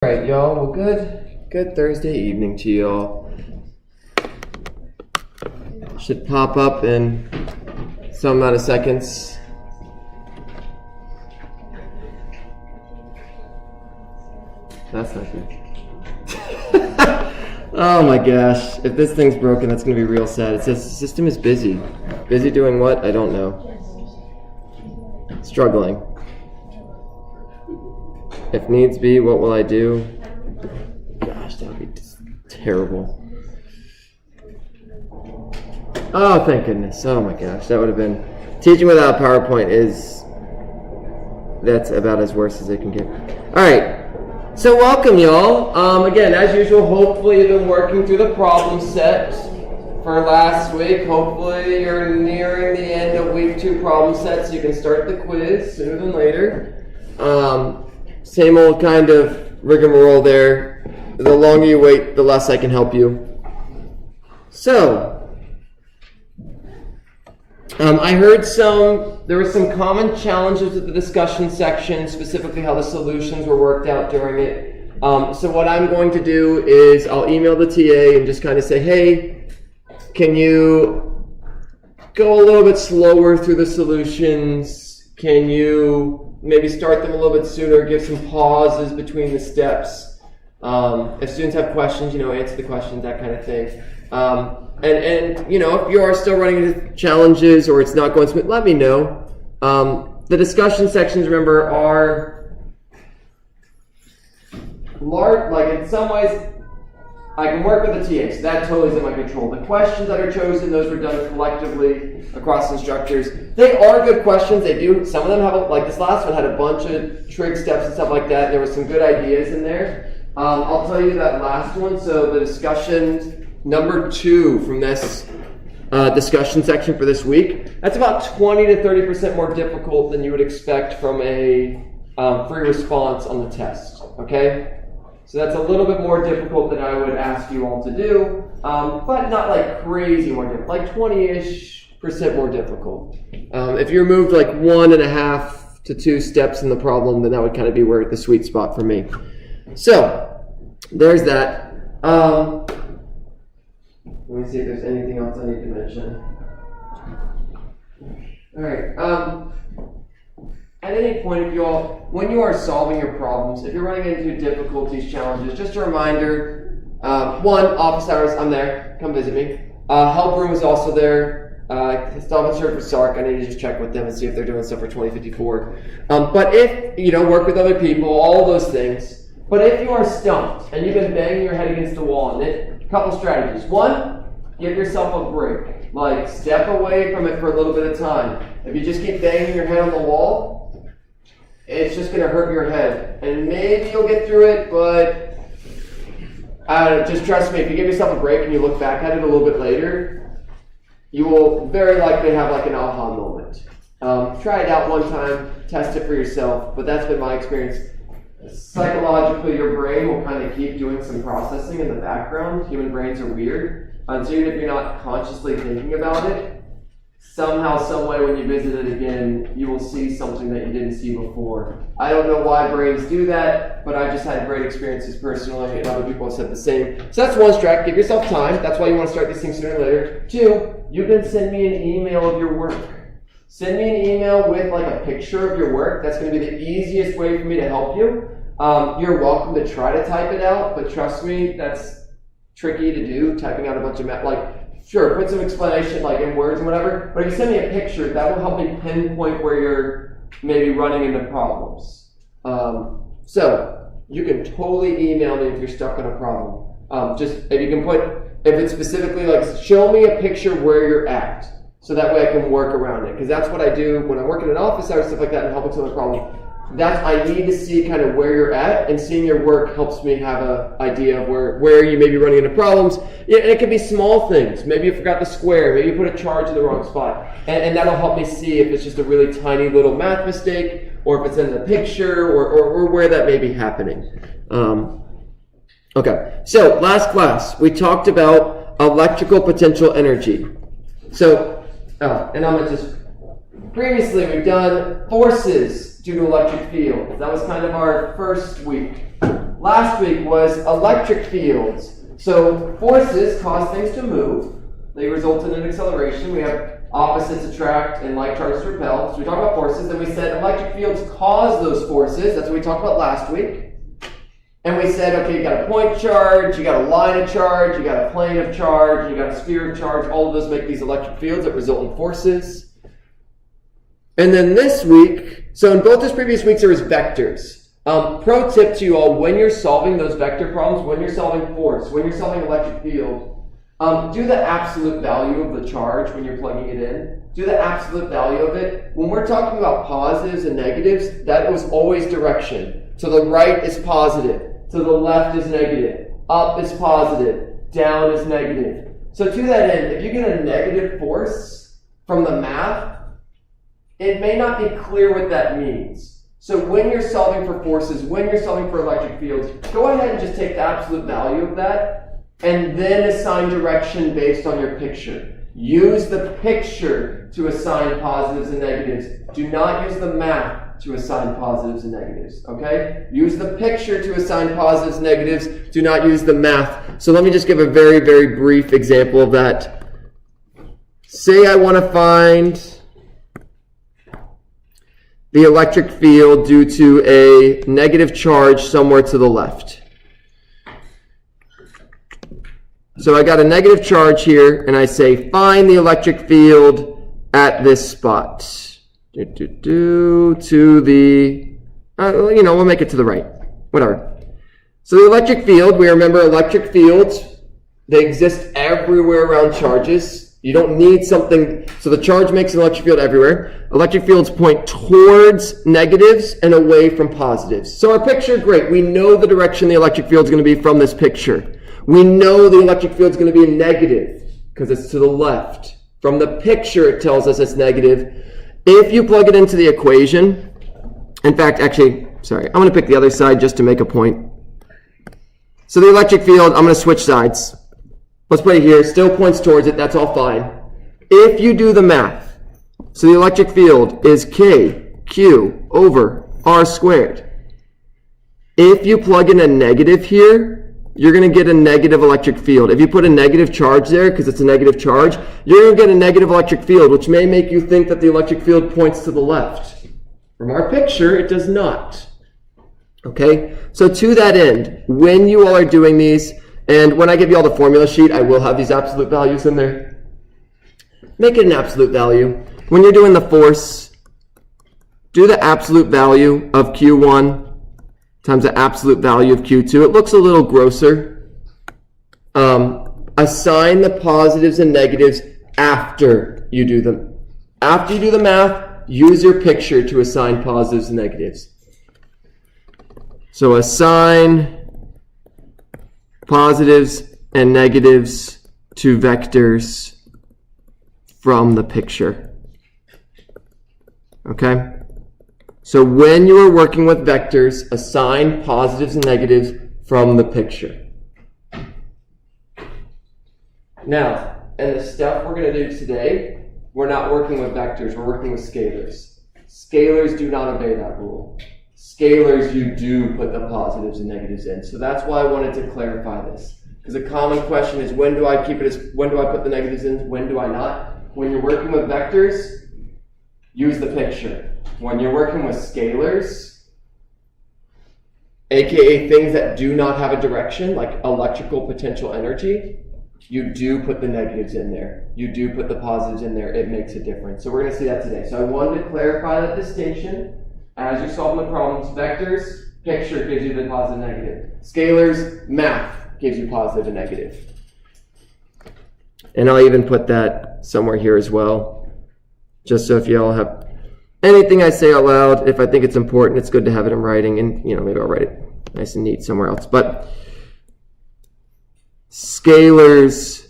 All right, y'all. Well, good Thursday evening to y'all. Should pop up in some amount of seconds. That's not good. Oh my gosh. If this thing's broken, that's going to be real sad. It says the system is busy. Busy doing what? I don't know. Struggling. If needs be, what will I do? Gosh, that would be terrible. Oh, thank goodness. Oh my gosh, that would have been... Teaching without PowerPoint that's about as worse as it can get. Alright, so welcome y'all. Again, as usual, hopefully you've been working through the problem set for last week. Hopefully you're nearing the end of week 2 problem set so you can start the quiz sooner than later. Same old kind of rigmarole there. The longer you wait, the less I can help you. So, I heard there were some common challenges with the discussion section, specifically how the solutions were worked out during it. So what I'm going to do is I'll email the TA and just kind of say, hey, can you go a little bit slower through the solutions? Can you maybe start them a little bit sooner, give some pauses between the steps? If students have questions, answer the questions, that kind of thing. And if you are still running into challenges or it's not going smooth, let me know. The discussion sections, remember, are large. Like in some ways, I can work with the TA, so that totally is in my control. The questions that are chosen, those were done collectively across instructors. They are good questions. They do. Some of them have, like this last one, had a bunch of trig steps and stuff like that. There were some good ideas in there. I'll tell you that last one. So the discussion number 2 from this discussion section for this week, that's about 20 to 30% more difficult than you would expect from a free response on the test. Okay? So that's a little bit more difficult than I would ask you all to do, but not like crazy more difficult, like 20-ish% more difficult. If you removed like 1.5 to 2 steps in the problem, then that would kind of be where the sweet spot for me. So, there's that. Let me see if there's anything else I need to mention. All right. At any point, when you are solving your problems, if you're running into difficulties, challenges, just a reminder, 1, office hours, I'm there, come visit me. Help room is also there. Still haven't served for SARC, I need to just check with them and see if they're doing stuff for 2054. But if, work with other people, all those things. But if you are stumped and you've been banging your head against the wall, a couple strategies. 1, give yourself a break. Like, step away from it for a little bit of time. If you just keep banging your head on the wall, it's just going to hurt your head. And maybe you'll get through it, but just trust me, if you give yourself a break and you look back at it a little bit later, you will very likely have like an aha moment. Try it out one time, test it for yourself, but that's been my experience. Psychologically, your brain will kind of keep doing some processing in the background. Human brains are weird. So even if you're not consciously thinking about it, somehow, some way, when you visit it again, you will see something that you didn't see before. I don't know why brains do that, but I've just had great experiences personally, and other people have said the same. So that's one strat. Give yourself time. That's why you want to start these things sooner or later. 2, you can send me an email of your work. Send me an email with like a picture of your work. That's going to be the easiest way for me to help you. You're welcome to try to type it out, but trust me, that's tricky to do, typing out a bunch of sure, put some explanation like in words and whatever, but if you send me a picture, that will help me pinpoint where you're maybe running into problems. So, you can totally email me if you're stuck on a problem. If it's specifically like, show me a picture where you're at, so that way I can work around it, because that's what I do when I work in an office hours, stuff like that, and helping someone with a problem. I need to see kind of where you're at, and seeing your work helps me have an idea of where you may be running into problems. Yeah, and it can be small things. Maybe you forgot the square. Maybe you put a charge in the wrong spot. And that'll help me see if it's just a really tiny little math mistake, or if it's in the picture, or where that may be happening. Okay, so last class, we talked about electrical potential energy. So, and I'm going to just Previously, we've done forces due to electric fields. That was kind of our first week. last week was electric fields. So forces cause things to move. They result in an acceleration. We have opposites attract and like charges repel. So we talked about forces. Then we said electric fields cause those forces. That's what we talked about last week. And we said, okay, you got a point charge, you got a line of charge, you got a plane of charge, you got a sphere of charge. All of those make these electric fields that result in forces. And then this week, so in both those previous weeks, there was vectors. Pro tip to you all, when you're solving those vector problems, when you're solving force, when you're solving electric field, do the absolute value of the charge when you're plugging it in. Do the absolute value of it. When we're talking about positives and negatives, that was always direction. To the right is positive. To the left is negative. Up is positive. Down is negative. So to that end, if you get a negative force from the math, it may not be clear what that means. So when you're solving for forces, when you're solving for electric fields, go ahead and just take the absolute value of that and then assign direction based on your picture. Use the picture to assign positives and negatives. Do not use the math to assign positives and negatives, okay? Use the picture to assign positives and negatives. Do not use the math. So let me just give a very, very brief example of that. Say I want to find the electric field due to a negative charge somewhere to the left. So I got a negative charge here, and I say find the electric field at this spot. To the, we'll make it to the right. Whatever. So the electric field, we remember electric fields, they exist everywhere around charges. You don't need something, so the charge makes an electric field everywhere. Electric fields point towards negatives and away from positives. So our picture, great. We know the direction the electric field is going to be from this picture. We know the electric field is going to be a negative because it's to the left. From the picture, it tells us it's negative. If you plug it into the equation, in fact, actually, sorry, I'm going to pick the other side just to make a point. So the electric field, I'm going to switch sides. Let's put it here, still points towards it, that's all fine. If you do the math, so the electric field is KQ over R squared. If you plug in a negative here, you're going to get a negative electric field. If you put a negative charge there, because it's a negative charge, you're going to get a negative electric field, which may make you think that the electric field points to the left. From our picture, it does not. Okay? So to that end, when you all are doing these, and when I give you all the formula sheet, I will have these absolute values in there. Make it an absolute value. When you're doing the force, do the absolute value of Q1 times the absolute value of Q2. It looks a little grosser. Assign the positives and negatives after you do them. After you do the math, use your picture to assign positives and negatives. So assign positives and negatives to vectors from the picture. Okay? So when you are working with vectors, assign positives and negatives from the picture. Now, in the stuff we're going to do today, we're not working with vectors, we're working with scalars. Scalars do not obey that rule. Scalars, you do put the positives and negatives in. So that's why I wanted to clarify this. Because a common question is, when do I put the negatives in, when do I not? When you're working with vectors, use the picture. When you're working with scalars, aka things that do not have a direction, like electrical potential energy, you do put the negatives in there. You do put the positives in there. It makes a difference. So we're going to see that today. So I wanted to clarify that distinction. As you're solving the problems, vectors, picture gives you the positive and negative. Scalars, math gives you positive and negative. And I'll even put that somewhere here as well, just so if you all have anything I say out loud, if I think it's important, it's good to have it in writing, and maybe I'll write it nice and neat somewhere else. But scalars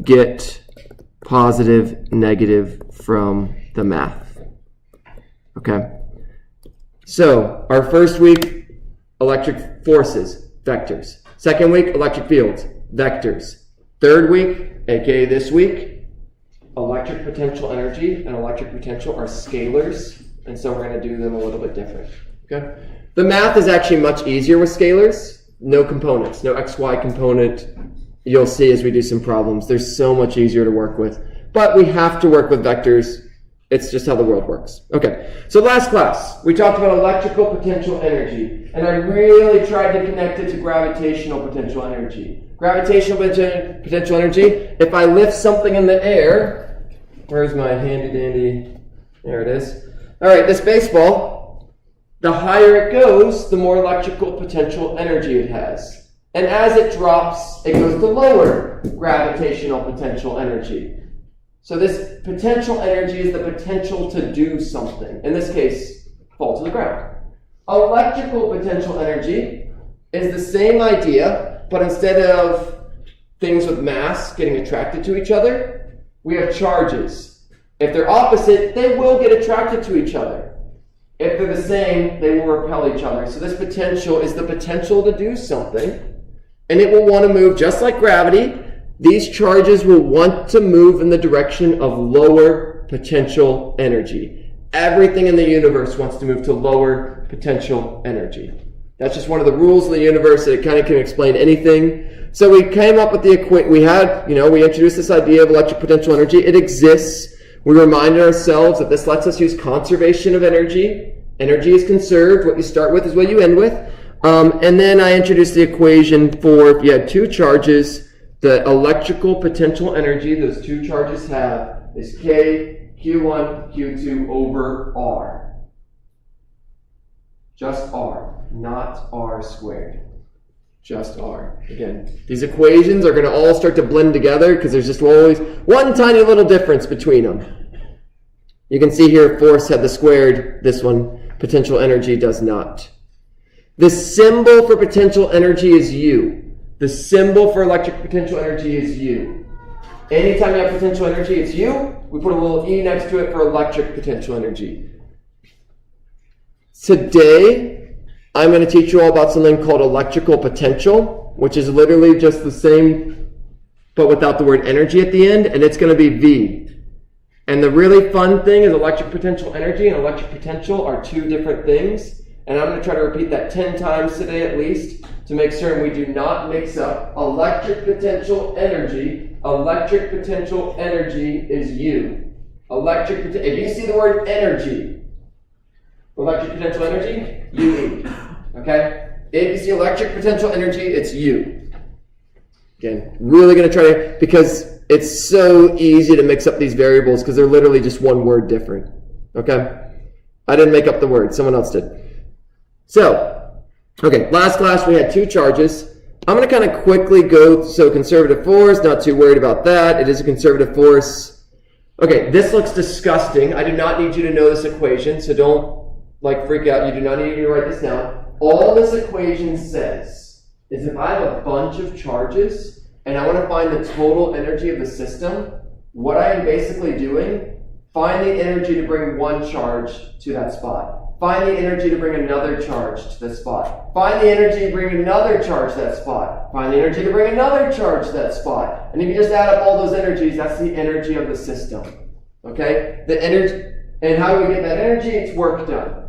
get positive, negative from the math. Okay? So, our first week, electric forces, vectors. Second week, electric fields, vectors. Third week, aka this week, electric potential energy and electric potential are scalars, and so we're going to do them a little bit different. Okay? The math is actually much easier with scalars. No components, no XY component. You'll see as we do some problems. They're so much easier to work with. But we have to work with vectors. It's just how the world works. Okay, so last class, we talked about electrical potential energy. And I really tried to connect it to gravitational potential energy. Gravitational potential energy, if I lift something in the air, where's my handy dandy, there it is. All right, this baseball, the higher it goes, the more electrical potential energy it has. And as it drops, it goes to lower gravitational potential energy. So this potential energy is the potential to do something. In this case, fall to the ground. Electrical potential energy is the same idea, but instead of things with mass getting attracted to each other, we have charges. If they're opposite, they will get attracted to each other. If they're the same, they will repel each other. So this potential is the potential to do something, and it will want to move just like gravity. These charges will want to move in the direction of lower potential energy. Everything in the universe wants to move to lower potential energy. That's just one of the rules of the universe that it kind of can explain anything. So we came up with the equation. We introduced this idea of electric potential energy. It exists. We reminded ourselves that this lets us use conservation of energy. Energy is conserved. What you start with is what you end with. And then I introduced the equation for if you had two charges, the electrical potential energy those two charges have is K, Q1, Q2 over R. Just R, not R squared. Just R. Again, these equations are going to all start to blend together because there's just always one tiny little difference between them. You can see here force had the squared, this one, potential energy does not. The symbol for potential energy is U. The symbol for electric potential energy is U. Anytime you have potential energy, it's U. We put a little E next to it for electric potential energy. Today, I'm going to teach you all about something called electrical potential, which is literally just the same, but without the word energy at the end, and it's going to be V. And the really fun thing is electric potential energy and electric potential are two different things. And I'm going to try to repeat that 10 times today at least to make certain we do not mix up electric potential energy. Electric potential energy is U. If you see the word energy, electric potential energy, UE. Okay? If you see electric potential energy, it's U. Again, really going to try to, because it's so easy to mix up these variables because they're literally just one word different. Okay? I didn't make up the word. Someone else did. So, okay, last class we had two charges. I'm going to kind of quickly go, so conservative force, not too worried about that. It is a conservative force. Okay, this looks disgusting. I do not need you to know this equation, so don't freak out. You do not need to write this down. All this equation says is if I have a bunch of charges and I want to find the total energy of the system, what I am basically doing, find the energy to bring one charge to that spot. Find the energy to bring another charge to the spot. Find the energy to bring another charge to that spot. Find the energy to bring another charge to that spot. And if you just add up all those energies, that's the energy of the system. Okay? The energy, and how do we get that energy? It's work done.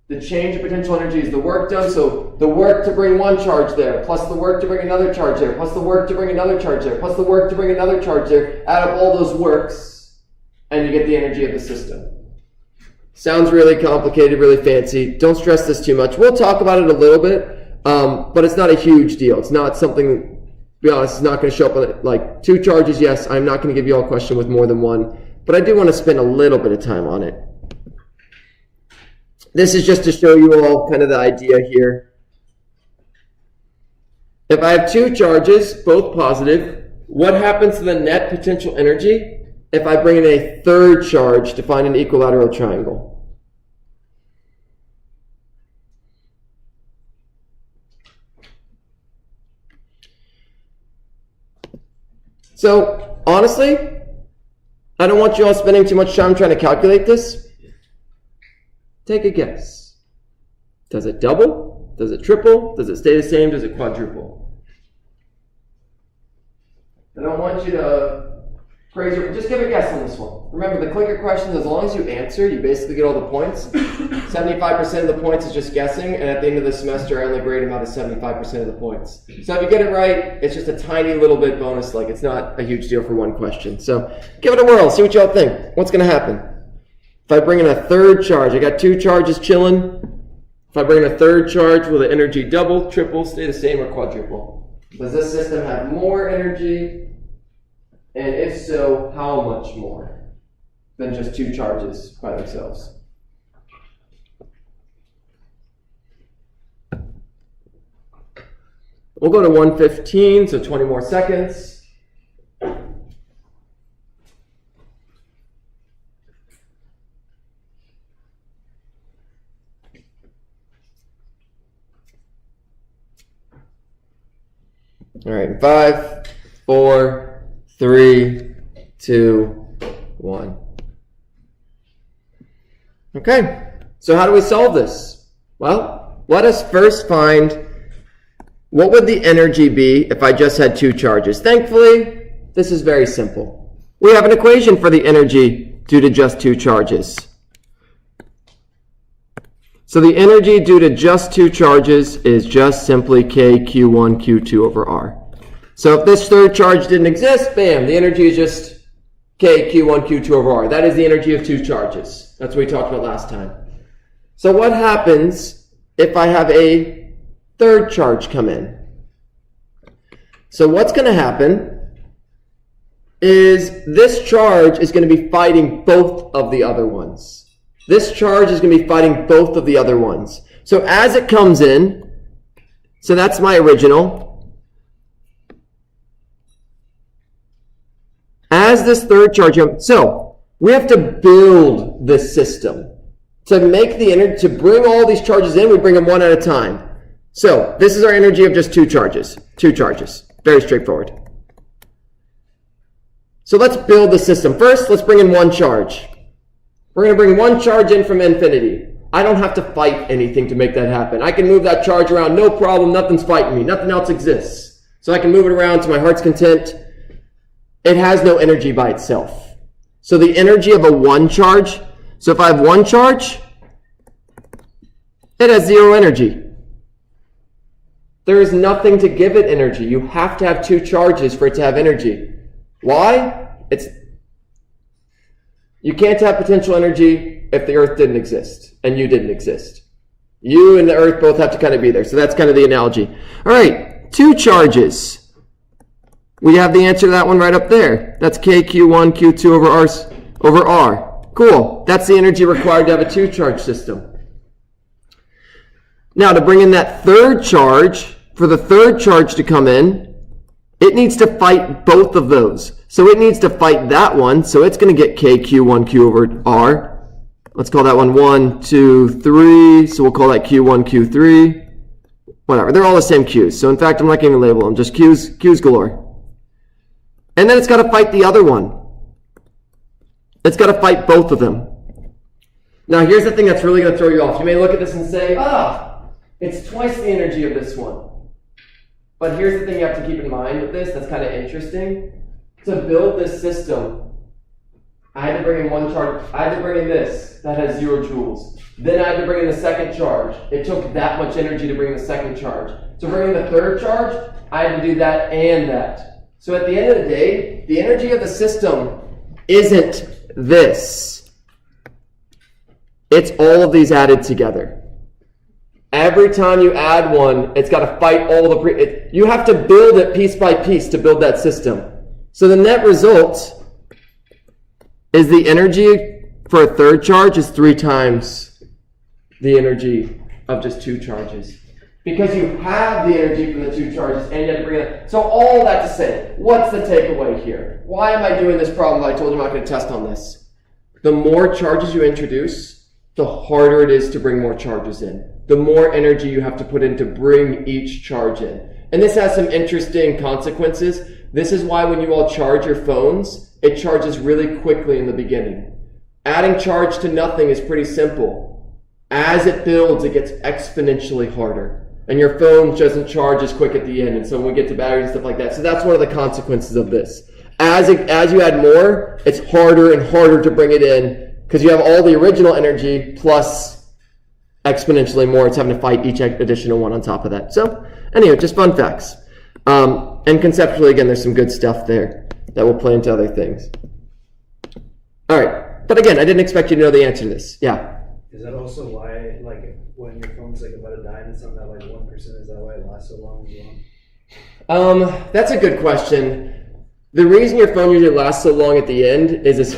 The change of potential energy is the work done. So the work to bring one charge there, plus the work to bring another charge there, plus the work to bring another charge there, plus the work to bring another charge there. Add up all those works, and you get the energy of the system. Sounds really complicated, really fancy. Don't stress this too much. We'll talk about it a little bit, but it's not a huge deal. It's not something, to be honest, it's not going to show up like two charges. Yes, I'm not going to give you all a question with more than one, but I do want to spend a little bit of time on it. This is just to show you all kind of the idea here. If I have two charges, both positive, what happens to the net potential energy if I bring in a third charge to find an equilateral triangle? So, honestly, I don't want you all spending too much time trying to calculate this. Take a guess. Does it double? Does it triple? Does it stay the same? Does it quadruple? I don't want you to Crazy. Just give a guess on this one. Remember, the clicker questions, as long as you answer, you basically get all the points. 75% of the points is just guessing, and at the end of the semester, I only grade them out of 75% of the points. So if you get it right, it's just a tiny little bit bonus, like it's not a huge deal for one question. So give it a whirl, see what y'all think. What's going to happen? If I bring in a third charge, I got 2 charges chilling. If I bring in a third charge, will the energy double, triple, stay the same, or quadruple? Does this system have more energy? And if so, how much more than just 2 charges by themselves? We'll go to 115, so 20 more seconds. All right, 5, 4, 3, 2, 1. Okay, so how do we solve this? Well, let us first find what would the energy be if I just had 2 charges. Thankfully, this is very simple. We have an equation for the energy due to just 2 charges. So the energy due to just 2 charges is just simply K Q1 Q2 over R. So if this third charge didn't exist, bam, the energy is just K Q1 Q2 over R. That is the energy of 2 charges. That's what we talked about last time. So what happens if I have a third charge come in? So what's going to happen is this charge is going to be fighting both of the other ones. This charge is going to be fighting both of the other ones. So as it comes in, so that's my original. As this third charge, so we have to build this system. To make the energy, to bring all these charges in, we bring them one at a time. So this is our energy of just 2 charges. 2 charges. Very straightforward. So let's build the system. First, let's bring in 1 charge. We're going to bring 1 charge in from infinity. I don't have to fight anything to make that happen. I can move that charge around, no problem. Nothing's fighting me. Nothing else exists. So I can move it around to my heart's content. It has no energy by itself. So the energy of a 1 charge, so if I have 1 charge, it has 0 energy. There is nothing to give it energy. You have to have 2 charges for it to have energy. Why? You can't have potential energy if the Earth didn't exist and you didn't exist. You and the Earth both have to kind of be there. So that's kind of the analogy. All right, 2 charges. We have the answer to that one right up there. That's KQ1, Q2 over R. Cool. That's the energy required to have a 2-charge system. Now, to bring in that third charge, for the third charge to come in, it needs to fight both of those. So it needs to fight that one. So it's going to get KQ1Q over R. Let's call that one 1, 2, 3. So we'll call that Q1, Q3. Whatever. They're all the same Qs. So in fact, I'm not going to label them. Just Qs galore. And then it's got to fight the other one. It's got to fight both of them. Now here's the thing that's really going to throw you off. You may look at this and say, it's twice the energy of this one. But here's the thing you have to keep in mind with this that's kind of interesting. To build this system, I had to bring in 1 charge. I had to bring in this that has 0 joules. Then I had to bring in the second charge. It took that much energy to bring in the second charge. To bring in the third charge, I had to do that and that. So at the end of the day, the energy of the system isn't this. It's all of these added together. Every time you add one, it's got to fight all the you have to build it piece by piece to build that system. So the net result is the energy for a third charge is 3 times the energy of just 2 charges. Because you have the energy from the 2 charges and you have to bring it. So all that to say, what's the takeaway here? Why am I doing this problem? I told you I'm not going to test on this. The more charges you introduce, the harder it is to bring more charges in. The more energy you have to put in to bring each charge in. And this has some interesting consequences. This is why when you all charge your phones, it charges really quickly in the beginning. Adding charge to nothing is pretty simple. As it builds, it gets exponentially harder. And your phone doesn't charge as quick at the end. And so when we get to batteries and stuff like that. So that's one of the consequences of this. as you add more, it's harder and harder to bring it in because you have all the original energy plus exponentially more. It's having to fight each additional one on top of that. So anyway, just fun facts. And conceptually, again, there's some good stuff there that will play into other things. All right. But again, I didn't expect you to know the answer to this. Yeah. Is that also why, like, when your phone's like about to die and it's on that like 1%, is that why it lasts so long as well? That's a good question. The reason your phone usually lasts so long at the end is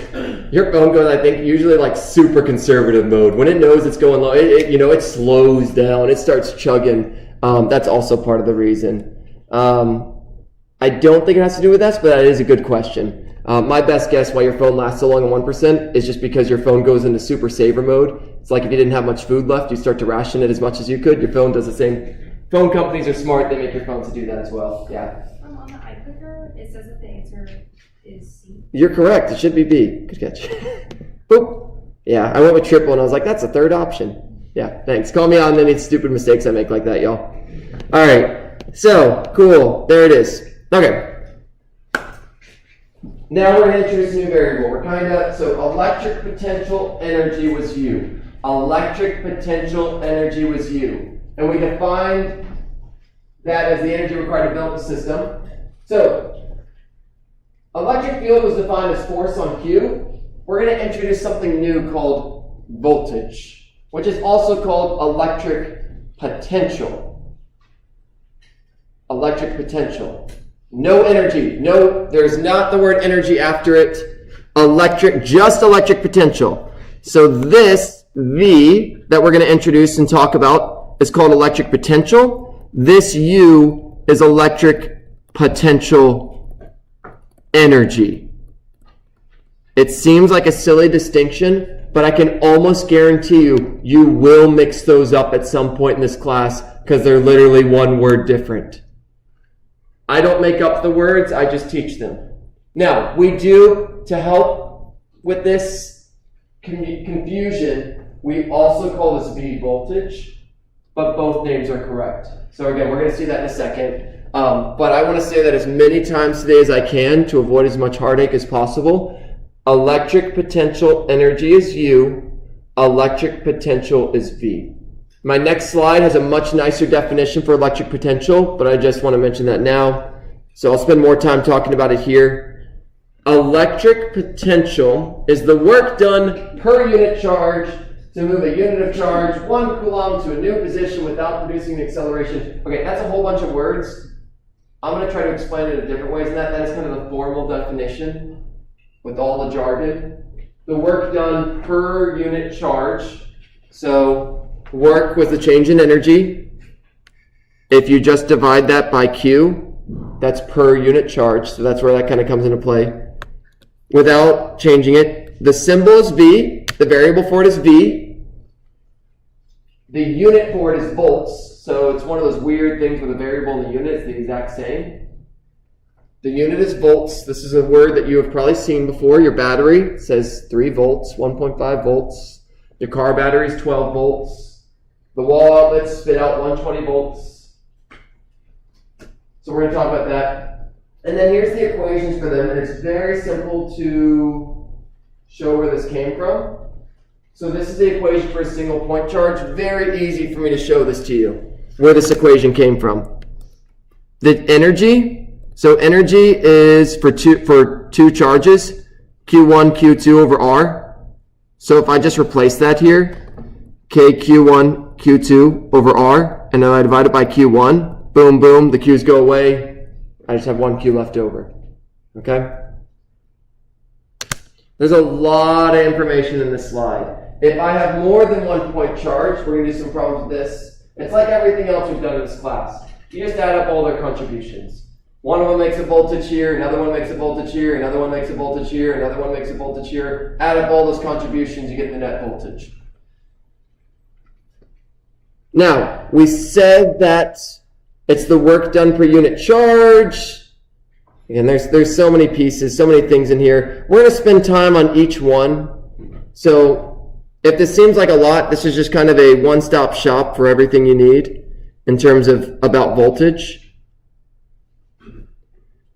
your phone goes, I think, usually like super conservative mode. When it knows it's going low, it slows down. It starts chugging. That's also part of the reason. I don't think it has to do with this, but that is a good question. My best guess why your phone lasts so long at 1% is just because your phone goes into super saver mode. It's like if you didn't have much food left, you start to ration it as much as you could. Your phone does the same. Phone companies are smart. They make your phones to do that as well. Yeah. On the iClicker, it says that the answer is C. You're correct. It should be B. Good catch. Boop. Yeah, I went with triple and I was like, that's a third option. Yeah, thanks. Call me on any stupid mistakes I make like that, y'all. All right. So, cool. There it is. Okay. Now we're going to introduce a new variable. So electric potential energy was U. Electric potential energy was U. And we defined that as the energy required to build the system. So, electric field was defined as force on Q. We're going to introduce something new called voltage, which is also called electric potential. Electric potential. No energy. No, there's not the word energy after it. Electric, just electric potential. So this V that we're going to introduce and talk about is called electric potential. This U is electric potential energy. It seems like a silly distinction, but I can almost guarantee you will mix those up at some point in this class because they're literally one word different. I don't make up the words, I just teach them. Now, we do, to help with this confusion, we also call this V voltage, but both names are correct. So again, we're going to see that in a second. But I want to say that as many times today as I can to avoid as much heartache as possible. Electric potential energy is U, electric potential is V. My next slide has a much nicer definition for electric potential, but I just want to mention that now. So I'll spend more time talking about it here. Electric potential is the work done per unit charge to move a unit of charge 1 coulomb to a new position without producing the acceleration. Okay, that's a whole bunch of words. I'm going to try to explain it in different ways than that. That is kind of the formal definition with all the jargon. The work done per unit charge. So work with the change in energy. If you just divide that by Q, that's per unit charge. So that's where that kind of comes into play. Without changing it, the symbol is V. The variable for it is V. The unit for it is volts. So it's one of those weird things with a variable and the unit is the exact same. The unit is volts. This is a word that you have probably seen before. Your battery says 3 volts, 1.5 volts. Your car battery is 12 volts. The wall outlets spit out 120 volts. So we're going to talk about that. And then here's the equations for them. And it's very simple to show where this came from. So this is the equation for a single point charge. Very easy for me to show this to you, where this equation came from. The energy, so energy is for two charges, Q1, Q2 over R. So if I just replace that here, K Q1, Q2 over R, and then I divide it by Q1, boom, boom, the Q's go away, I just have 1 Q left over, okay? There's a lot of information in this slide. If I have more than 1 point charge, we're going to do some problems with this. It's like everything else we've done in this class. You just add up all their contributions. One of them makes a voltage here, another one makes a voltage here, another one makes a voltage here, another one makes a voltage here. Add up all those contributions, you get the net voltage. Now, we said that it's the work done per unit charge. And there's so many pieces, so many things in here. We're going to spend time on each one. So if this seems like a lot, this is just kind of a one-stop shop for everything you need in terms of about voltage.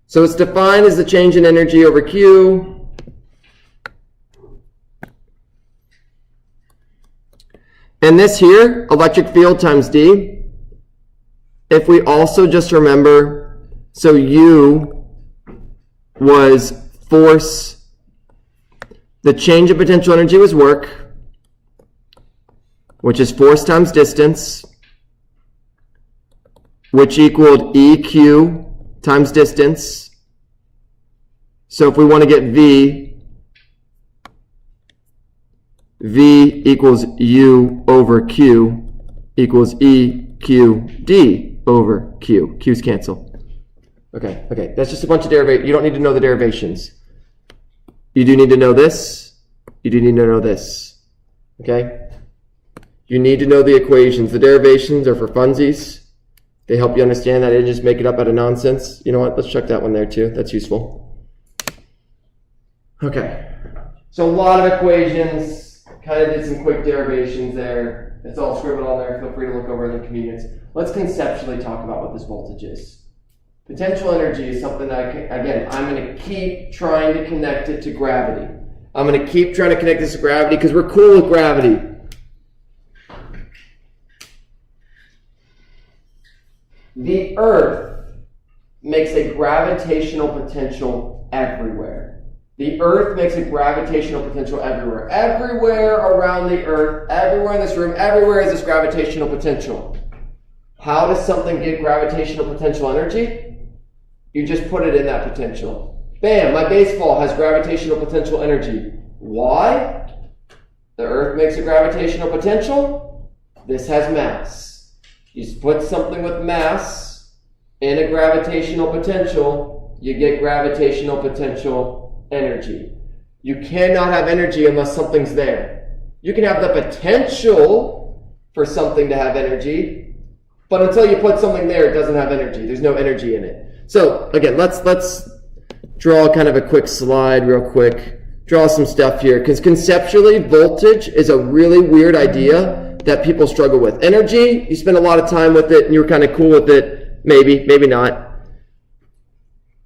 So it's defined as the change in energy over Q. And this here, electric field times D. If we also just remember, so U was force, the change in potential energy was work, which is force times distance, which equaled EQ times distance. So if we want to get V equals U over Q equals EQD over Q. Q's cancel. Okay, that's just a bunch of derivations. You don't need to know the derivations. You do need to know this. You do need to know this. Okay? You need to know the equations. The derivations are for funsies. They help you understand that I didn't just make it up out of nonsense. You know what? Let's check that one there too. That's useful. Okay. So a lot of equations. Kind of did some quick derivations there. It's all scribbled on there. Feel free to look over at the convenience. Let's conceptually talk about what this voltage is. Potential energy is something that, I'm going to keep trying to connect it to gravity. I'm going to keep trying to connect this to gravity because we're cool with gravity. The Earth makes a gravitational potential everywhere. The Earth makes a gravitational potential everywhere. Everywhere around the Earth, everywhere in this room, everywhere is this gravitational potential. How does something get gravitational potential energy? You just put it in that potential. Bam, my baseball has gravitational potential energy. Why? The Earth makes a gravitational potential. This has mass. You just put something with mass in a gravitational potential, you get gravitational potential energy. You cannot have energy unless something's there. You can have the potential for something to have energy, but until you put something there, it doesn't have energy. There's no energy in it. So again, let's draw kind of a quick slide real quick. Draw some stuff here, because conceptually, voltage is a really weird idea that people struggle with. Energy, you spend a lot of time with it, and you're kind of cool with it. Maybe not.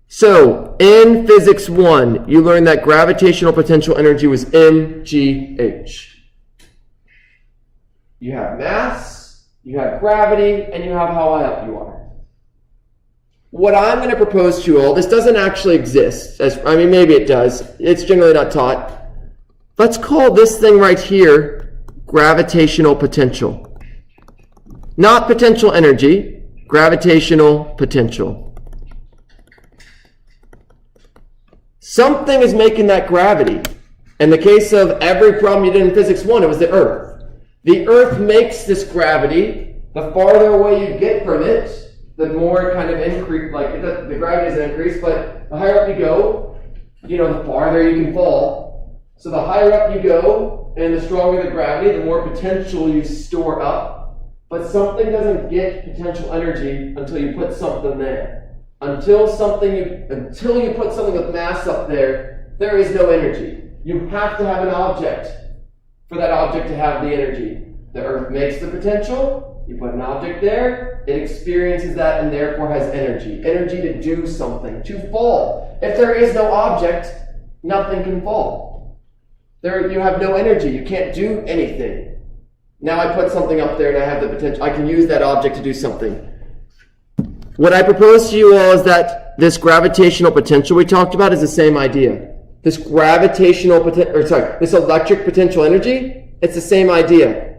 So, in Physics 1, you learned that gravitational potential energy was mgh. You have mass, you have gravity, and you have how high up you are. What I'm going to propose to you all, this doesn't actually exist. Maybe it does. It's generally not taught. Let's call this thing right here gravitational potential. Not potential energy, gravitational potential. Something is making that gravity. In the case of every problem you did in Physics 1, it was the Earth. The Earth makes this gravity. The farther away you get from it, the more it kind of increase, the gravity doesn't increase, but the higher up you go, the farther you can fall. So the higher up you go, and the stronger the gravity, the more potential you store up. But something doesn't get potential energy until you put something there. Until you put something with mass up there, there is no energy. You have to have an object for that object to have the energy. The Earth makes the potential, you put an object there, it experiences that and therefore has energy. Energy to do something, to fall. If there is no object, nothing can fall. You have no energy, you can't do anything. Now I put something up there and I have the potential, I can use that object to do something. What I propose to you all is that this gravitational potential we talked about is the same idea. This this electric potential energy, it's the same idea.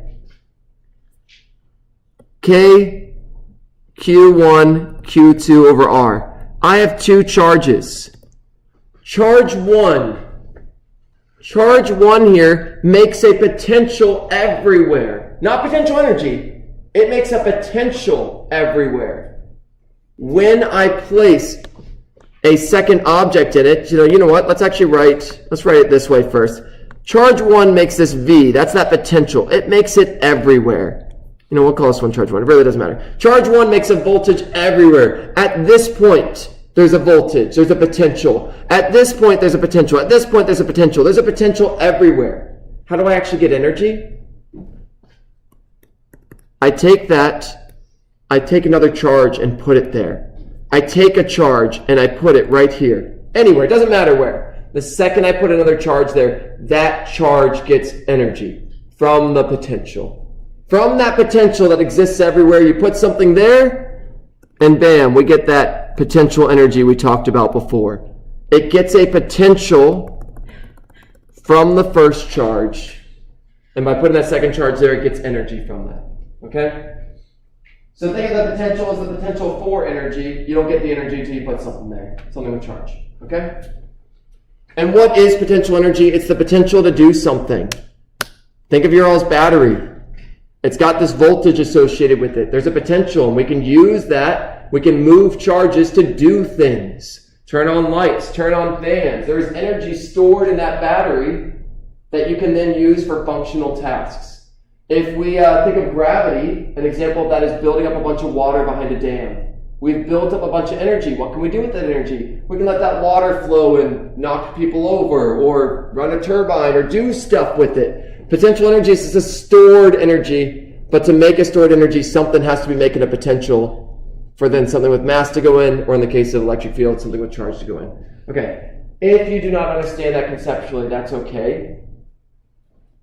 K, Q1, Q2 over R. I have two charges. Charge 1 here makes a potential everywhere. Not potential energy. It makes a potential everywhere. When I place a second object in it, you know what? Let's write it this way first. Charge 1 makes this V. That's that potential. It makes it everywhere. We'll call this one charge 1. It really doesn't matter. Charge 1 makes a voltage everywhere. At this point, there's a voltage. There's a potential. At this point, there's a potential. At this point, there's a potential. There's a potential everywhere. How do I actually get energy? I take another charge and put it there. I take a charge and I put it right here. Anywhere, it doesn't matter where. The second I put another charge there, that charge gets energy from the potential. From that potential that exists everywhere, you put something there, and bam, we get that potential energy we talked about before. It gets a potential from the first charge, and by putting that second charge there, it gets energy from that. Okay? So think of the potential as the potential for energy. You don't get the energy until you put something there, something with charge. Okay? And what is potential energy? It's the potential to do something. Think of your all's battery. It's got this voltage associated with it. There's a potential, and we can use that. We can move charges to do things. Turn on lights, turn on fans. There's energy stored in that battery that you can then use for functional tasks. If we think of gravity, an example of that is building up a bunch of water behind a dam. We've built up a bunch of energy. What can we do with that energy? We can let that water flow and knock people over, or run a turbine, or do stuff with it. Potential energy is just a stored energy, but to make a stored energy, something has to be making a potential for then something with mass to go in, or in the case of electric field, something with charge to go in. Okay, if you do not understand that conceptually, that's okay.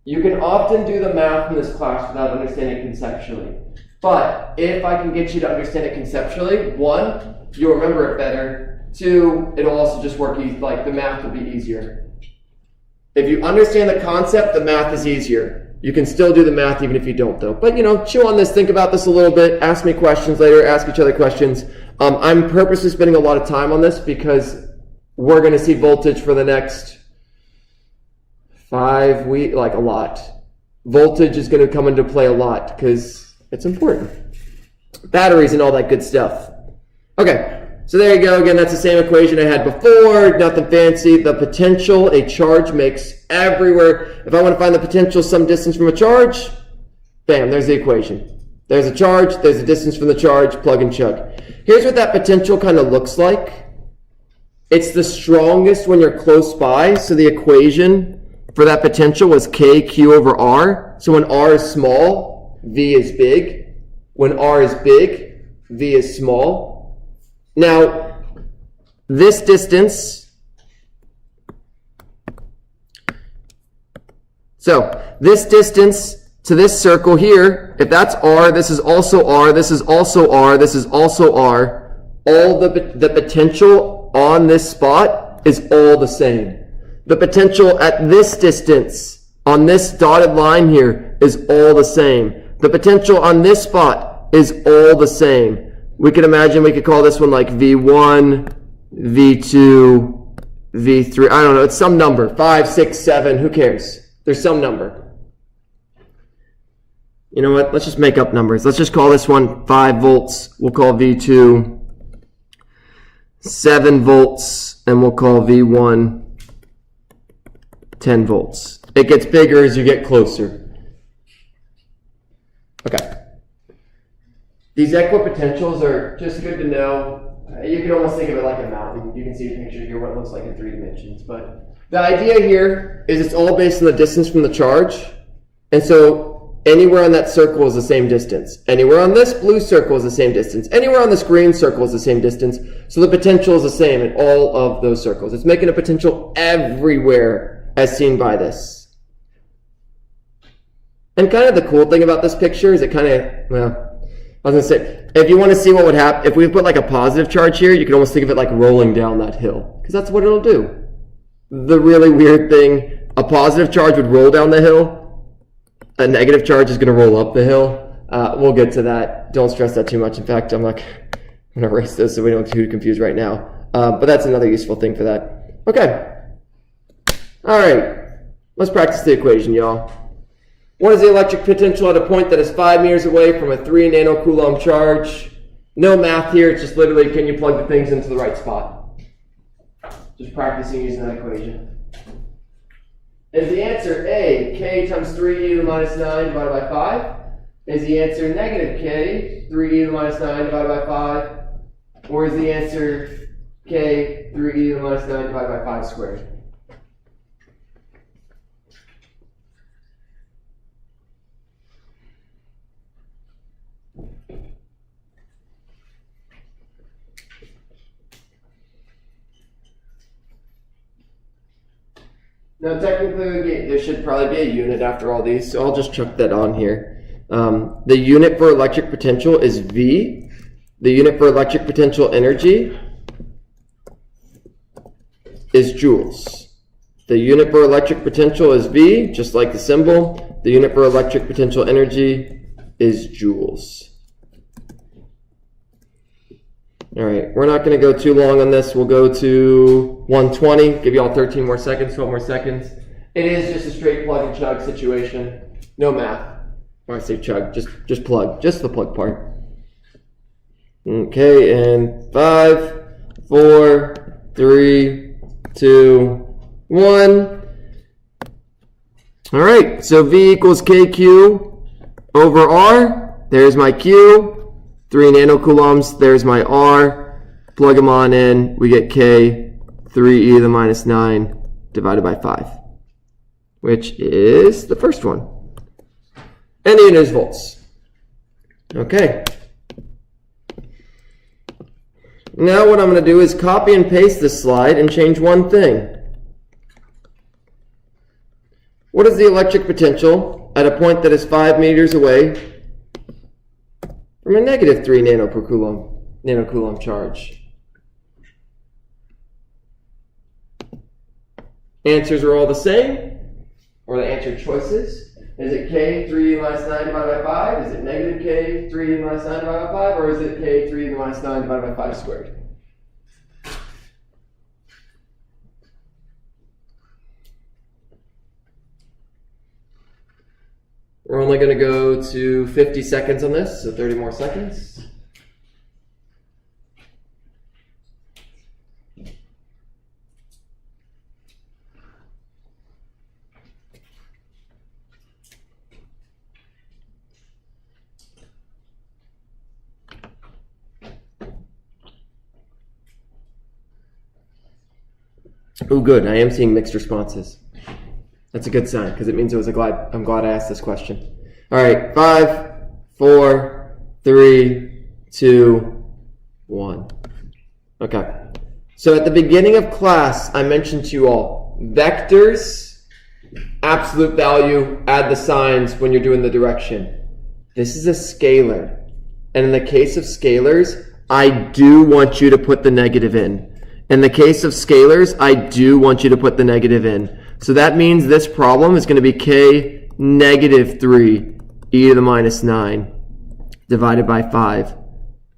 You can often do the math in this class without understanding it conceptually. But if I can get you to understand it conceptually, one, you'll remember it better. Two, it'll also just work easy, like the math will be easier. If you understand the concept, the math is easier. You can still do the math even if you don't, though. But, chew on this, think about this a little bit, ask me questions later, ask each other questions. I'm purposely spending a lot of time on this because we're going to see voltage for the next 5 weeks, like a lot. Voltage is going to come into play a lot because it's important. Batteries and all that good stuff. Okay, so there you go. Again, that's the same equation I had before. Nothing fancy. The potential a charge makes everywhere. If I want to find the potential some distance from a charge, bam, there's the equation. There's a charge, there's a distance from the charge, plug and chug. Here's what that potential kind of looks like. It's the strongest when you're close by, so the equation for that potential was KQ over R. So when R is small, V is big. When R is big, V is small. Now, this distance, to this circle here, if that's R, this is also R, this is also R, this is also R, all the potential on this spot is all the same. The potential at this distance, on this dotted line here, is all the same. The potential on this spot is all the same. We could imagine we could call this one like V1, V2, V3. I don't know. It's some number. 5, 6, 7. Who cares? There's some number. You know what? Let's just make up numbers. Let's just call this one 5 volts. We'll call V2 7 volts, and we'll call V1 10 volts. It gets bigger as you get closer. Okay. These equipotentials are just good to know. You can almost think of it like a mountain. You can see a picture here, what it looks like in 3 dimensions. But the idea here is it's all based on the distance from the charge. And so anywhere on that circle is the same distance. Anywhere on this blue circle is the same distance. Anywhere on this green circle is the same distance. So the potential is the same in all of those circles. It's making a potential everywhere as seen by this. And kind of the cool thing about this picture is it kind of, well, I was going to say, if you want to see what would happen, if we put like a positive charge here, you can almost think of it like rolling down that hill. Because that's what it'll do. The really weird thing, a positive charge would roll down the hill. A negative charge is going to roll up the hill. We'll get to that. Don't stress that too much. In fact, I'm going to erase this so we don't get too confused right now. But that's another useful thing for that. Okay. All right. Let's practice the equation, y'all. What is the electric potential at a point that is 5 meters away from a 3 nanocoulomb charge? No math here. It's just literally, can you plug the things into the right spot? Just practicing using that equation. Is the answer A, K times 3e to the minus 9 divided by 5? Is the answer negative K, 3e to the minus 9 divided by 5? Or is the answer K, 3e to the minus 9 divided by 5 squared? Now, technically, there should probably be a unit after all these, so I'll just chuck that on here. The unit for electric potential is V. The unit for electric potential energy is joules. The unit for electric potential is V, just like the symbol. The unit for electric potential energy is joules. All right, we're not going to go too long on this. We'll go to 120, give you all 13 more seconds, 12 more seconds. It is just a straight plug and chug situation. No math. Or I say chug, just plug, just the plug part. Okay, and 5, 4, 3, 2, 1. All right, so V equals KQ over R. There's my Q. 3 nanocoulombs, there's my R. Plug them on in, we get K, 3e to the minus 9 divided by 5, which is the first one. And the unit is volts. Okay. Now what I'm going to do is copy and paste this slide and change one thing. What is the electric potential at a point that is 5 meters away from a negative 3 nanocoulomb charge? Answers are all the same, or the answer choices. Is it K 3 minus 9 divided by 5? Is it negative K 3 minus 9 divided by 5? Or is it K 3 minus 9 divided by 5 squared? We're only going to go to 50 seconds on this, so 30 more seconds. Oh, good. I am seeing mixed responses. That's a good sign, because it means I'm glad I asked this question. All right, 5, 4, 3, 2, 1. Okay. So at the beginning of class, I mentioned to you all, vectors, absolute value, add the signs when you're doing the direction. This is a scalar. And in the case of scalars, I do want you to put the negative in. In the case of scalars, I do want you to put the negative in. So that means this problem is going to be K negative 3 e to the minus 9 divided by 5.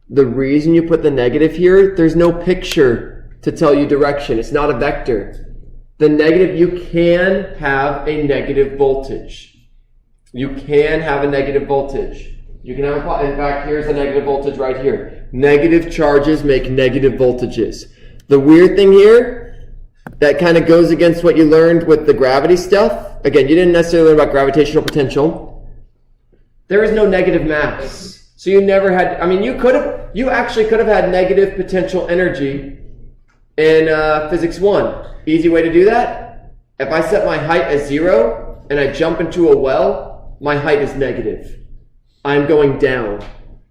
The reason you put the negative here, there's no picture to tell you direction. It's not a vector. The negative, you can have a negative voltage. You can have a negative voltage. You can have, in fact, here's the negative voltage right here. Negative charges make negative voltages. The weird thing here, that kind of goes against what you learned with the gravity stuff. Again, you didn't necessarily learn about gravitational potential. There is no negative mass. So you never had, you actually could have had negative potential energy in physics 1. Easy way to do that? If I set my height as 0 and I jump into a well, my height is negative. I'm going down.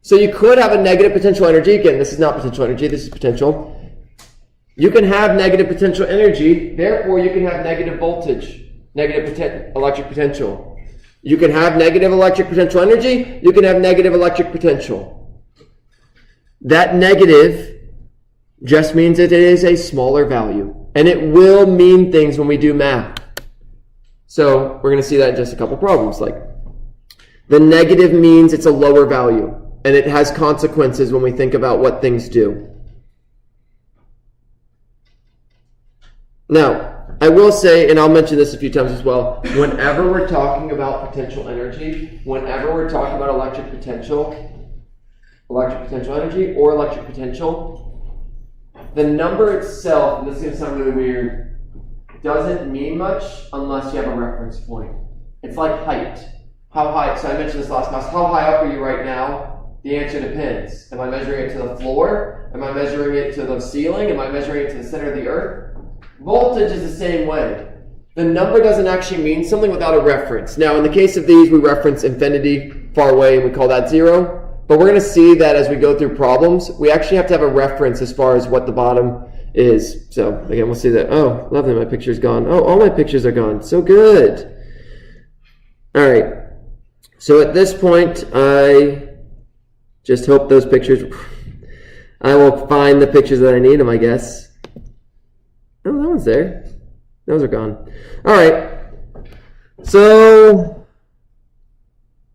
So you could have a negative potential energy. Again, this is not potential energy, this is potential. You can have negative potential energy, therefore you can have negative voltage, negative electric potential. You can have negative electric potential energy, you can have negative electric potential. That negative just means that it is a smaller value, and it will mean things when we do math. So we're going to see that in just a couple problems. Like the negative means it's a lower value, and it has consequences when we think about what things do. Now, I will say, and I'll mention this a few times as well, whenever we're talking about potential energy, whenever we're talking about electric potential energy or electric potential, the number itself, and this is going to sound really weird, doesn't mean much unless you have a reference point. It's like height. How high, so I mentioned this last class, how high up are you right now? The answer depends. Am I measuring it to the floor? Am I measuring it to the ceiling? Am I measuring it to the center of the earth? Voltage is the same way. The number doesn't actually mean something without a reference. Now, in the case of these, we reference infinity far away, and we call that 0. But we're going to see that as we go through problems, we actually have to have a reference as far as what the bottom is. So again, we'll see that. Oh, lovely, my picture's gone. Oh, all my pictures are gone. So good. All right. So at this point, I just hope those pictures, I will find the pictures that I need them, I guess. Oh, that one's there. Those are gone. All right. So,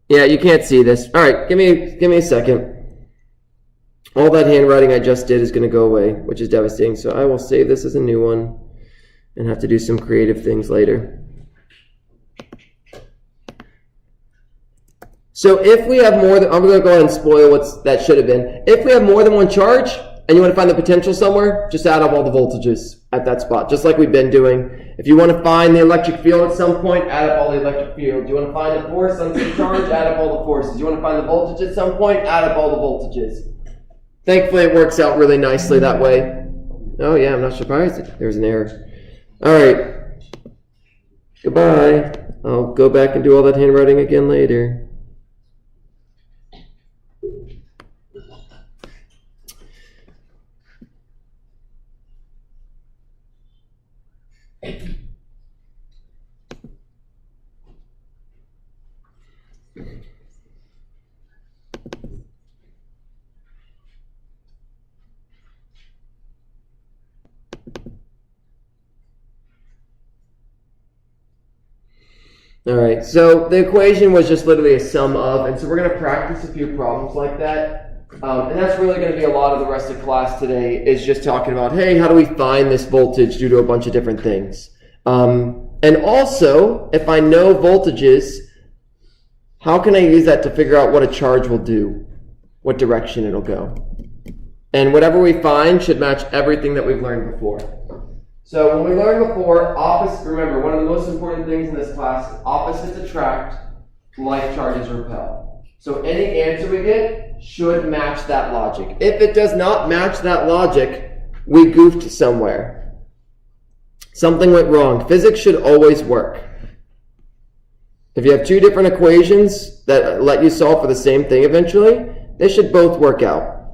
yeah, you can't see this. All right, give me a second. All that handwriting I just did is going to go away, which is devastating. So I will save this as a new one and have to do some creative things later. So if we have more than, I'm going to go ahead and spoil what that should have been. If we have more than one charge and you want to find the potential somewhere, just add up all the voltages at that spot, just like we've been doing. If you want to find the electric field at some point, add up all the electric field. You want to find the force on some charge, add up all the forces. You want to find the voltage at some point, add up all the voltages. Thankfully, it works out really nicely that way. Oh yeah, I'm not surprised there's an error. All right. Goodbye. I'll go back and do all that handwriting again later. All right, so the equation was just literally a sum of, and so we're going to practice a few problems like that. And that's really going to be a lot of the rest of class today, is just talking about, hey, how do we find this voltage due to a bunch of different things? And also, if I know voltages, how can I use that to figure out what a charge will do, what direction it'll go? And whatever we find should match everything that we've learned before. So when we learned before, remember, one of the most important things in this class is opposites attract, like charges repel. So any answer we get should match that logic. If it does not match that logic, we goofed somewhere. Something went wrong. Physics should always work. If you have two different equations that let you solve for the same thing eventually, they should both work out.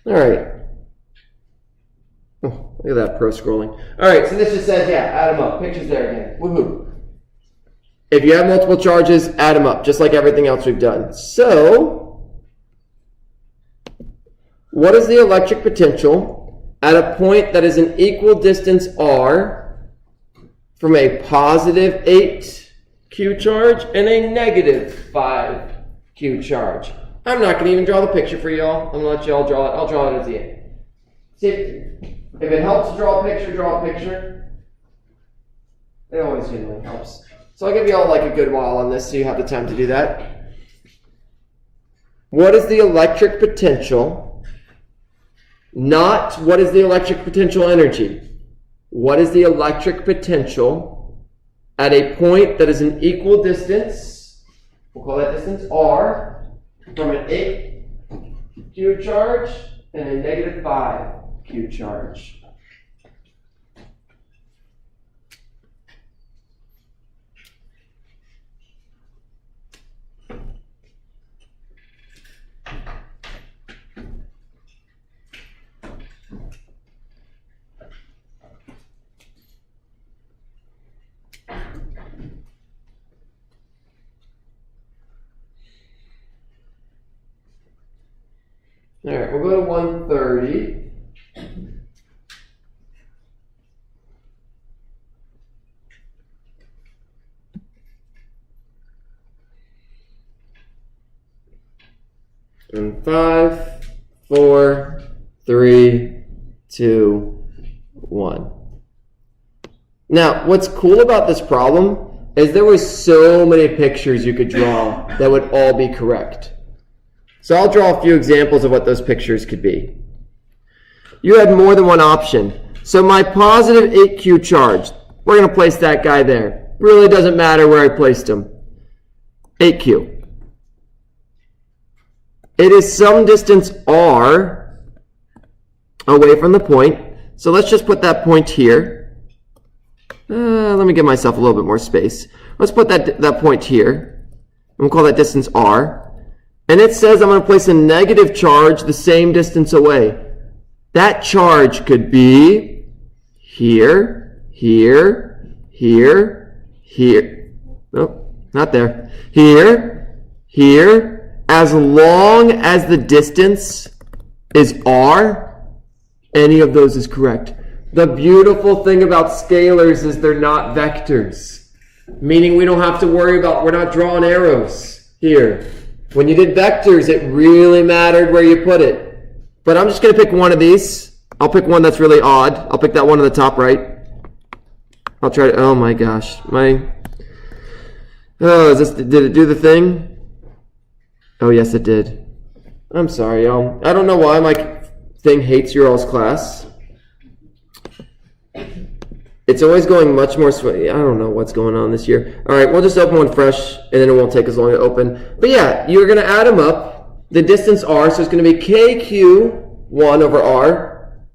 All right. Oh, look at that pro scrolling. All right, so this just says, yeah, add them up. Pictures there again. Woohoo. If you have multiple charges, add them up, just like everything else we've done. So, what is the electric potential at a point that is an equal distance r from a positive 8Q charge and a negative 5Q charge? I'm not going to even draw the picture for y'all. I'm going to let y'all draw it. I'll draw it at the end. See, if it helps to draw a picture, draw a picture. It always generally helps. So I'll give you all like a good while on this so you have the time to do that. What is the electric potential? Not what is the electric potential energy. What is the electric potential at a point that is an equal distance, we'll call that distance r, from an 8Q charge and a negative 5Q charge? All right, we'll go to 130. And 5, 4, 3, 2, 1. Now, what's cool about this problem is there were so many pictures you could draw that would all be correct. So I'll draw a few examples of what those pictures could be. You had more than one option. So my positive 8Q charge, we're going to place that guy there. Really doesn't matter where I placed him. 8Q. It is some distance r away from the point. So let's just put that point here. Let me give myself a little bit more space. Let's put that point here. And we'll call that distance r. and it says I'm going to place a negative charge the same distance away. That charge could be here, here, here, here. Nope, not there. Here, here. As long as the distance is r, any of those is correct. The beautiful thing about scalars is they're not vectors, meaning we don't have to worry about, we're not drawing arrows here. When you did vectors, it really mattered where you put it. But I'm just going to pick one of these. I'll pick one that's really odd. I'll pick that one on the top right. I'll try to, oh my gosh. Did it do the thing? Oh yes, it did. I'm sorry, y'all. I don't know why my thing hates your all's class. It's always going much more swiftly. I don't know what's going on this year. All right, we'll just open one fresh, and then it won't take as long to open. But yeah, you're going to add them up. The distance r, so it's going to be kq1 over r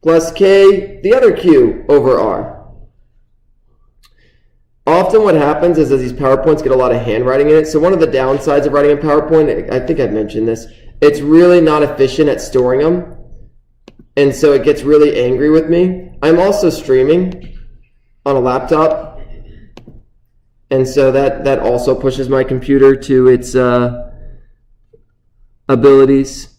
plus k, the other q, over r. Often what happens is these PowerPoints get a lot of handwriting in it. So one of the downsides of writing in PowerPoint, I think I've mentioned this, it's really not efficient at storing them. And so it gets really angry with me. I'm also streaming on a laptop. And so that also pushes my computer to its abilities,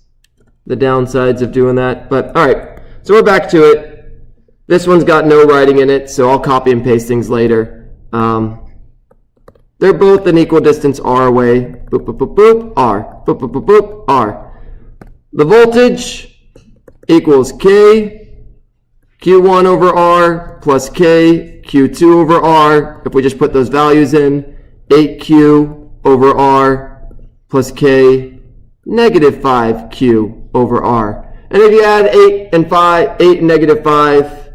the downsides of doing that. But all right, so we're back to it. This one's got no writing in it, so I'll copy and paste things later. They're both an equal distance r away. Boop, boop, boop, boop, r. Boop, boop, boop, boop, r. The voltage equals k q1 over r plus k q2 over r. If we just put those values in, 8q over r plus k negative 5q over r. And if you add 8 and negative 5,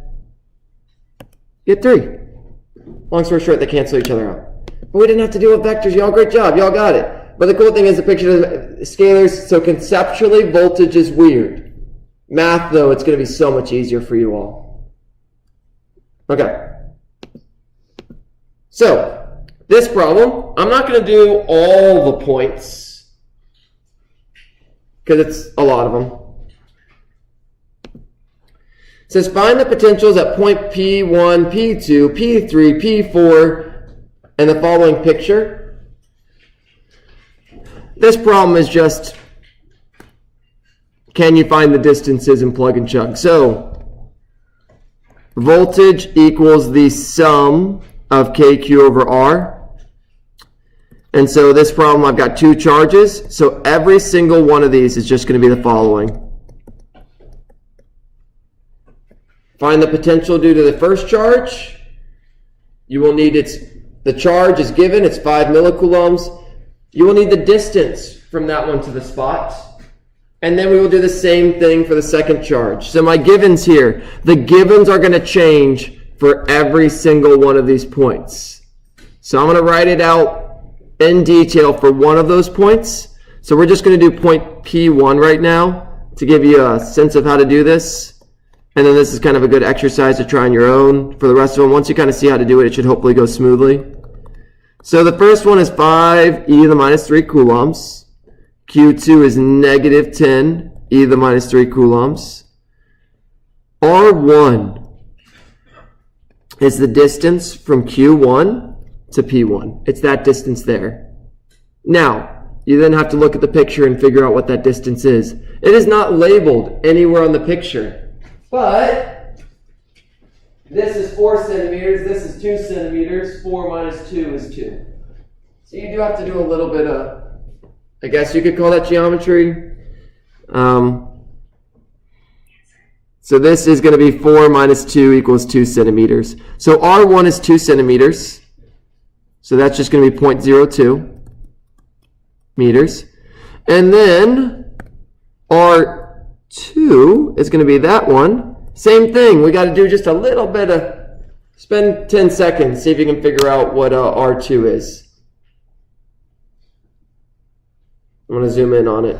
you get 3. Long story short, they cancel each other out. But we didn't have to deal with vectors. Y'all, great job. Y'all got it. But the cool thing is the picture of scalars, so conceptually, voltage is weird. Math, though, it's going to be so much easier for you all. Okay. So, this problem, I'm not going to do all the points, because it's a lot of them. It says find the potentials at point P1, P2, P3, P4, and the following picture. This problem is just, can you find the distances and plug and chug? So, voltage equals the sum of KQ over R. And so this problem, I've got two charges. So every single one of these is just going to be the following. Find the potential due to the first charge. You will need the charge is given, it's 5 millicoulombs. You will need the distance from that one to the spot. And then we will do the same thing for the second charge. So my givens here, the givens are going to change for every single one of these points. So I'm going to write it out in detail for one of those points. So we're just going to do point P1 right now to give you a sense of how to do this. And then this is kind of a good exercise to try on your own. For the rest of them, once you kind of see how to do it, it should hopefully go smoothly. So the first one is 5 e to the minus 3 coulombs. Q2 is negative 10 e to the minus 3 coulombs. R1 is the distance from Q1 to P1. It's that distance there. Now, you then have to look at the picture and figure out what that distance is. It is not labeled anywhere on the picture. But this is 4 centimeters, this is 2 centimeters, 4 minus 2 is 2. So you do have to do a little bit of, I guess you could call that geometry. So this is going to be 4 minus 2 equals 2 centimeters. So R1 is 2 centimeters. So that's just going to be 0.02 meters. And then R2 is going to be that one. Same thing. We got to do just a little bit of, spend 10 seconds, see if you can figure out what R2 is. I'm going to zoom in on it.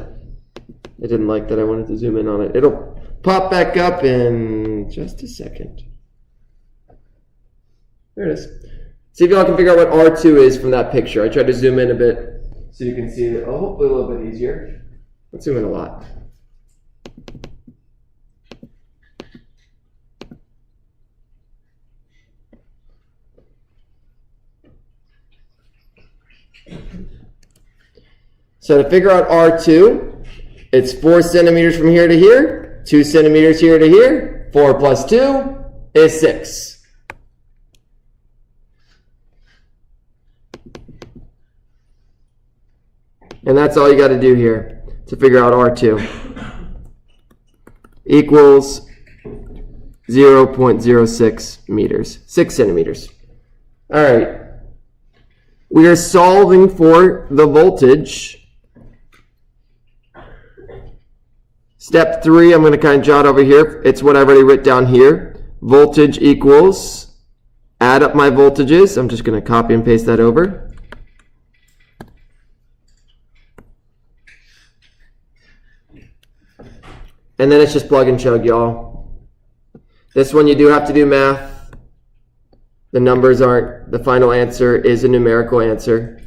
I didn't like that I wanted to zoom in on it. It'll pop back up in just a second. There it is. See if y'all can figure out what R2 is from that picture. I tried to zoom in a bit so you can see it hopefully a little bit easier. Let's zoom in a lot. So to figure out R2, it's 4 centimeters from here to here, 2 centimeters here to here. 4 plus 2 is 6. And that's all you got to do here to figure out R2. Equals 0.06 meters, 6 centimeters. All right. We are solving for the voltage. Step 3, I'm going to kind of jot over here. It's what I've already written down here. Voltage equals, add up my voltages. I'm just going to copy and paste that over. And then it's just plug and chug, y'all. This one you do have to do math. The numbers aren't, the final answer is a numerical answer.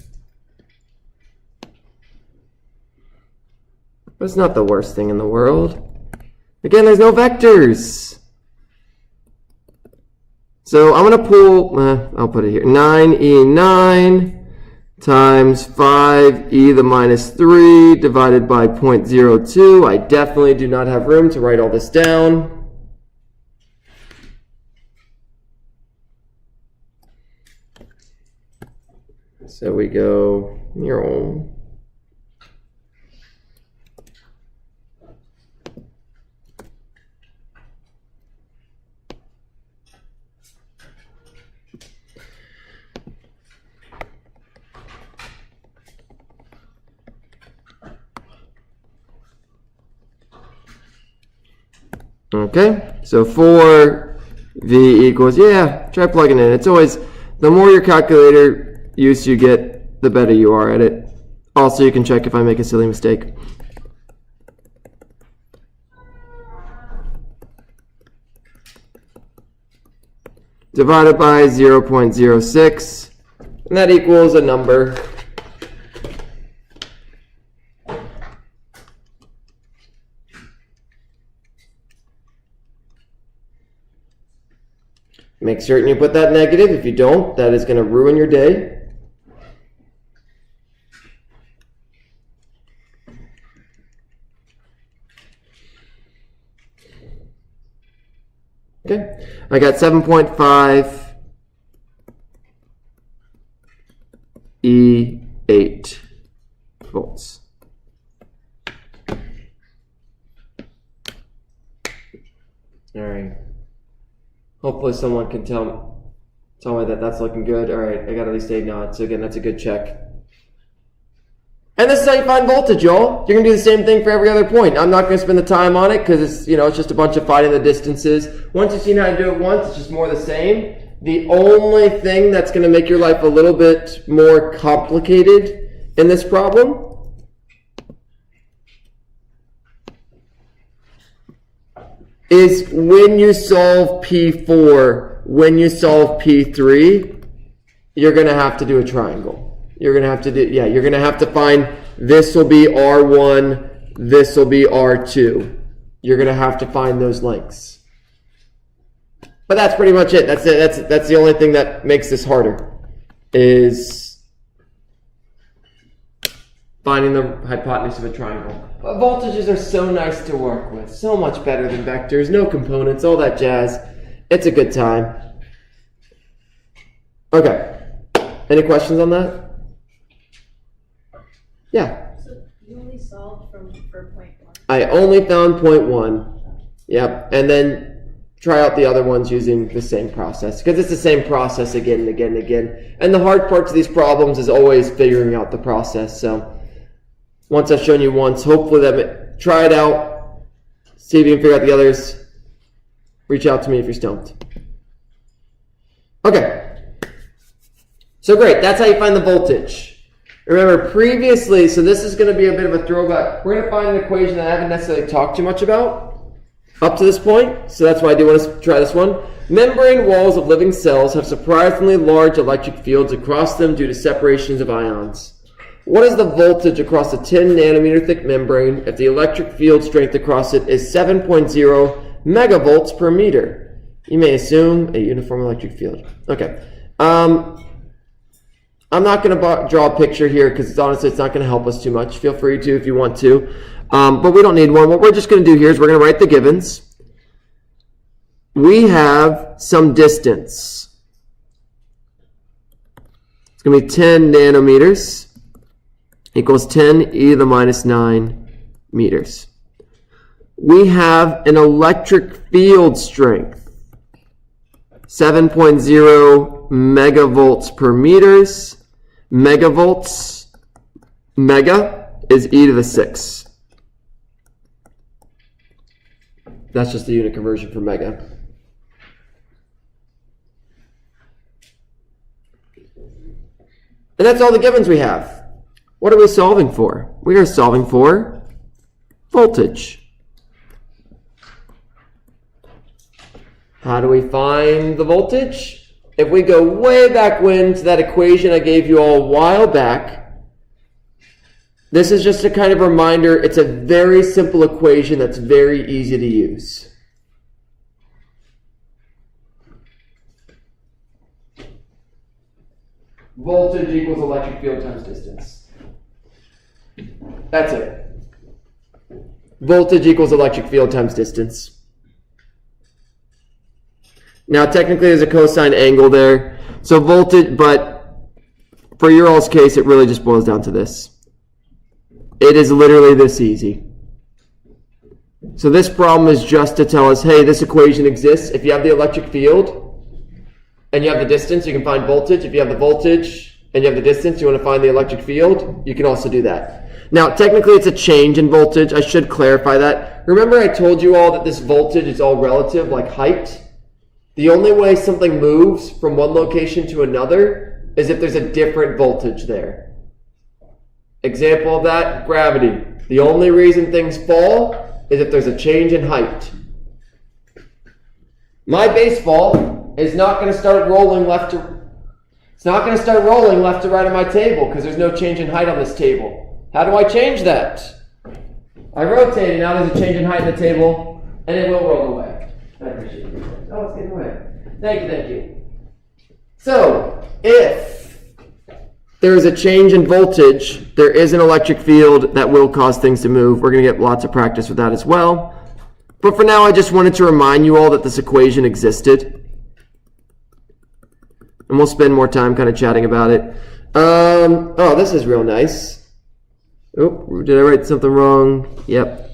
But it's not the worst thing in the world. Again, there's no vectors. So I'm going to pull, I'll put it here, 9e9 times 5e to the minus 3 divided by 0.02. I definitely do not have room to write all this down. So we go, okay, so 4v equals, try plugging in. It's always, the more your calculator use you get, the better you are at it. Also, you can check if I make a silly mistake. Divided by 0.06, and that equals a number. Make certain you put that negative. If you don't, that is going to ruin your day. Okay, I got 7.5 E8 volts. All right. Hopefully someone can tell me that that's looking good. All right, I got at least 8 nods. So again, that's a good check. And this is how you find voltage, y'all. You're going to do the same thing for every other point. I'm not going to spend the time on it because it's, it's just a bunch of finding the distances. Once you've seen how to do it once, it's just more the same. The only thing that's going to make your life a little bit more complicated in this problem is when you solve P4, when you solve P3, you're going to have to do a triangle. You're going to have to do, you're going to have to find, this will be R1, this will be R2. You're going to have to find those lengths. But that's pretty much it. That's it. That's the only thing that makes this harder, is finding the hypotenuse of a triangle. But voltages are so nice to work with. So much better than vectors. No components, all that jazz. It's a good time. Okay. Any questions on that? Yeah. So you only solved for point 1? I only found point 1. Yep. And then try out the other ones using the same process. Because it's the same process again and again and again. And the hard part to these problems is always figuring out the process. So once I've shown you once, hopefully try it out. See if you can figure out the others. Reach out to me if you're stumped. Okay. So great. That's how you find the voltage. Remember previously, so this is going to be a bit of a throwback. We're going to find an equation that I haven't necessarily talked too much about up to this point. So that's why I do want to try this one. Membrane walls of living cells have surprisingly large electric fields across them due to separations of ions. What is the voltage across a 10 nanometer thick membrane if the electric field strength across it is 7.0 megavolts per meter? You may assume a uniform electric field. Okay. I'm not going to draw a picture here because honestly it's not going to help us too much. Feel free to if you want to. But we don't need one. What we're just going to do here is we're going to write the givens. We have some distance. It's going to be 10 nanometers equals 10 e to the minus 9 meters. We have an electric field strength, 7.0 megavolts per meters. Megavolts, mega is e to the 6. That's just the unit conversion for mega. And that's all the givens we have. What are we solving for? We are solving for voltage. How do we find the voltage? If we go way back when to that equation I gave you all a while back, this is just a kind of reminder. It's a very simple equation that's very easy to use. Voltage equals electric field times distance. That's it. Voltage equals electric field times distance. Now, technically, there's a cosine angle there. So voltage, but for your all's case, it really just boils down to this. It is literally this easy. So this problem is just to tell us, hey, this equation exists. If you have the electric field and you have the distance, you can find voltage. If you have the voltage and you have the distance, you want to find the electric field, you can also do that. Now, technically, it's a change in voltage. I should clarify that. Remember I told you all that this voltage is all relative, like height? The only way something moves from one location to another is if there's a different voltage there. Example of that, gravity. The only reason things fall is if there's a change in height. My baseball is not going to start rolling left to right on my table because there's no change in height on this table. How do I change that? I rotate it. Now there's a change in height on the table, and it will roll away. I appreciate it. Oh, it's getting away. Thank you. So, if there is a change in voltage, there is an electric field that will cause things to move. We're going to get lots of practice with that as well. But for now, I just wanted to remind you all that this equation existed. And we'll spend more time kind of chatting about it. Oh, this is real nice. Oh, did I write something wrong? Yep.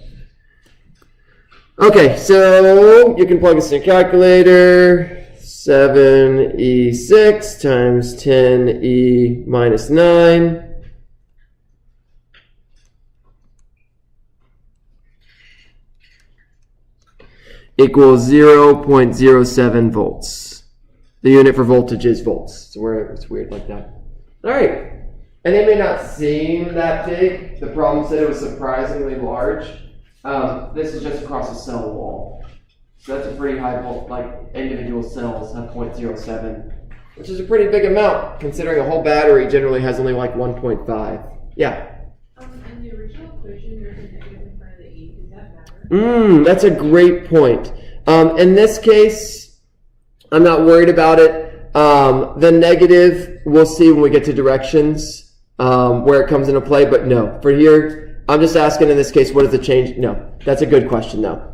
Okay, so you can plug this in your calculator. 7e6 times 10e minus 9 equals 0.07 volts. The unit for voltage is volts. So it's weird like that. All right. And they may not seem that big. The problem said it was surprisingly large. This is just across a cell wall. So that's a pretty high volt, like individual cells have 0.07, which is a pretty big amount considering a whole battery generally has only like 1.5. Yeah? In the original equation, there's a negative in front of the e. Does that matter? That's a great point. In this case, I'm not worried about it. The negative, we'll see when we get to directions where it comes into play, but no. For here, I'm just asking in this case, what is the change? No, that's a good question, though.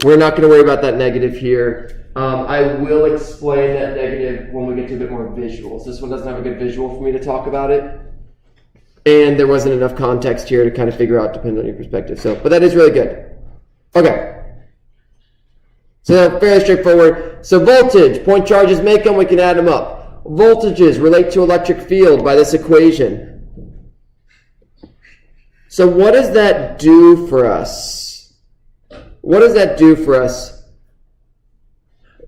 We're not going to worry about that negative here. I will explain that negative when we get to a bit more visuals. This one doesn't have a good visual for me to talk about it. And there wasn't enough context here to kind of figure out, depending on your perspective. But that is really good. Okay. So fairly straightforward. So voltage, point charges make them, we can add them up. Voltages relate to electric field by this equation. So what does that do for us? What does that do for us?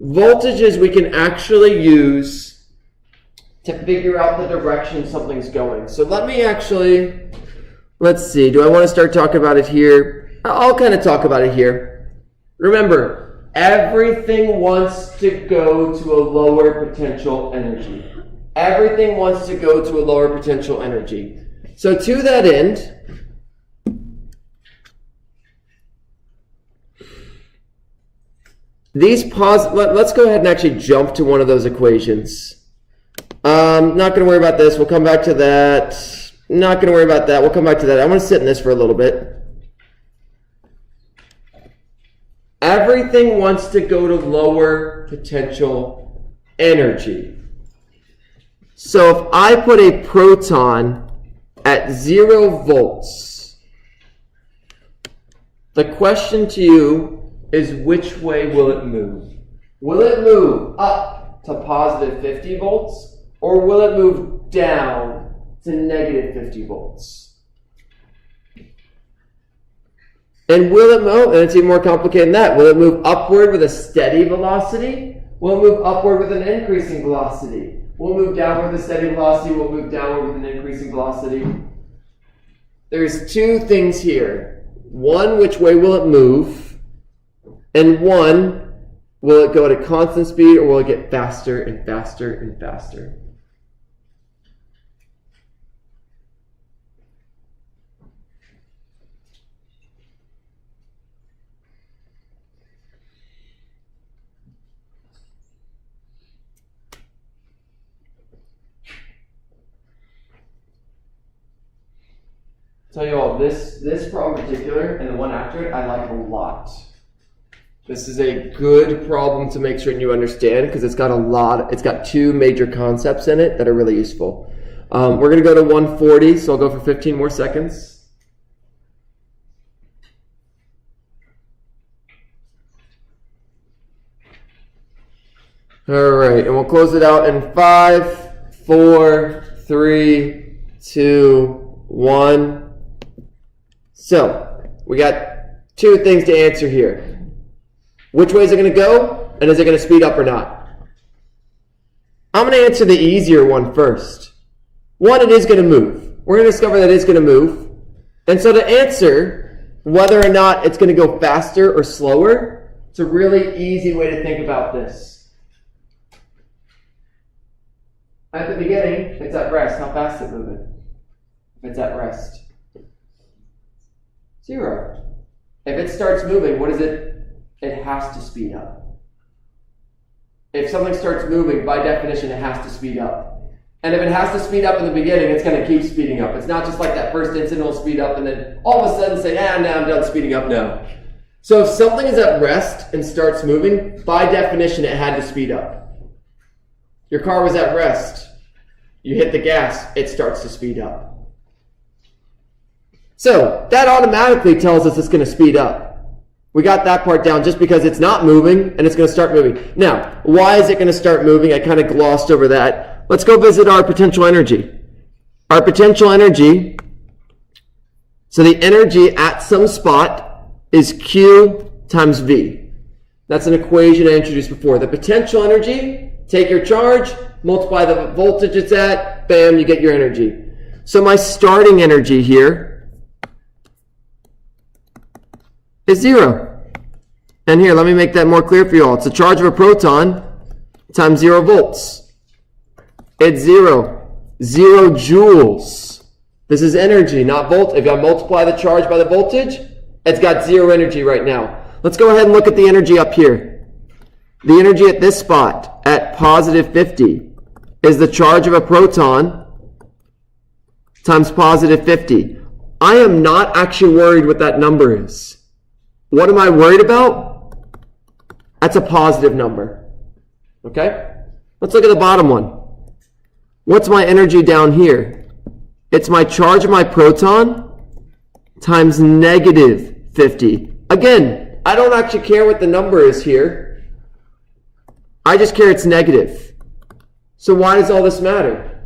Voltages we can actually use to figure out the direction something's going. So let's see, do I want to start talking about it here? I'll kind of talk about it here. Remember, everything wants to go to a lower potential energy. everything wants to go to a lower potential energy. So to that end, let's go ahead and actually jump to one of those equations. Not going to worry about this. We'll come back to that. Not going to worry about that. We'll come back to that. I want to sit in this for a little bit. Everything wants to go to lower potential energy. So if I put a proton at 0 volts, the question to you is, which way will it move? Will it move up to positive 50 volts, or will it move down to negative 50 volts? And will it move, and it's even more complicated than that, will it move upward with a steady velocity? Will it move upward with an increasing velocity? Will it move downward with a steady velocity? Will it move downward with an increasing velocity? There's two things here. One, which way will it move? And one, will it go at a constant speed, or will it get faster and faster and faster? Tell you all, this problem in particular and the one after it, I like a lot. This is a good problem to make certain you understand, because it's got two major concepts in it that are really useful. We're going to go to 140, so I'll go for 15 more seconds. All right, and we'll close it out in 5, 4, 3, 2, 1. So, we got two things to answer here. Which way is it going to go? And is it going to speed up or not? I'm going to answer the easier one first. One, it is going to move. We're going to discover that it's going to move. And so to answer whether or not it's going to go faster or slower, it's a really easy way to think about this. At the beginning, it's at rest. How fast is it moving? If it's at rest. 0. If it starts moving, what is it? It has to speed up. If something starts moving, by definition, it has to speed up. And if it has to speed up in the beginning, it's going to keep speeding up. It's not just like that first instant it'll speed up and then all of a sudden say, now I'm done speeding up. No. So if something is at rest and starts moving, by definition, it had to speed up. Your car was at rest. You hit the gas, it starts to speed up. So that automatically tells us it's going to speed up. We got that part down just because it's not moving and it's going to start moving. Now, why is it going to start moving? I kind of glossed over that. Let's go visit our potential energy. Our potential energy, so the energy at some spot is Q times V. That's an equation I introduced before. The potential energy, take your charge, multiply the voltage it's at, bam, you get your energy. So my starting energy here is 0. And here, let me make that more clear for you all. It's the charge of a proton times 0 volts. It's 0. 0 joules. This is energy, not volt. If I multiply the charge by the voltage, it's got 0 energy right now. Let's go ahead and look at the energy up here. The energy at this spot, at positive 50, is the charge of a proton times positive 50. I am not actually worried what that number is. What am I worried about? That's a positive number. Okay? Let's look at the bottom one. What's my energy down here? It's my charge of my proton times negative 50. Again, I don't actually care what the number is here. I just care it's negative. So why does all this matter?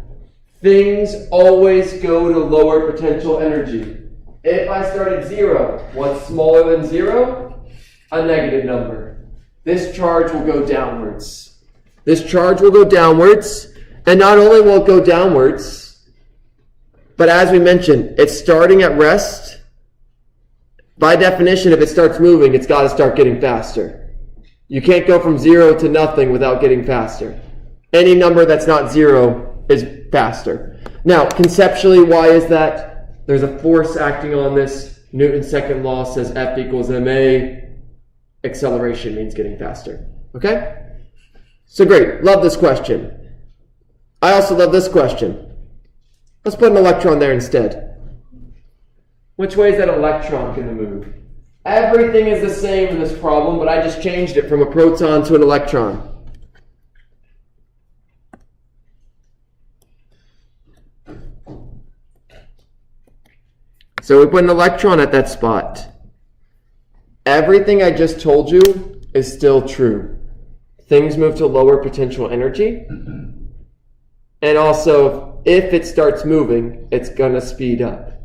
Things always go to lower potential energy. If I start at 0, what's smaller than 0? A negative number. This charge will go downwards. This charge will go downwards, and not only will it go downwards, but as we mentioned, it's starting at rest. By definition, if it starts moving, it's got to start getting faster. You can't go from 0 to nothing without getting faster. Any number that's not 0 is faster. Now, conceptually, why is that? There's a force acting on this. Newton's second law says F equals ma. Acceleration means getting faster. Okay? So great. Love this question. I also love this question. Let's put an electron there instead. Which way is that electron going to move? Everything is the same in this problem, but I just changed it from a proton to an electron. So we put an electron at that spot. Everything I just told you is still true. Things move to lower potential energy. And also, if it starts moving, it's going to speed up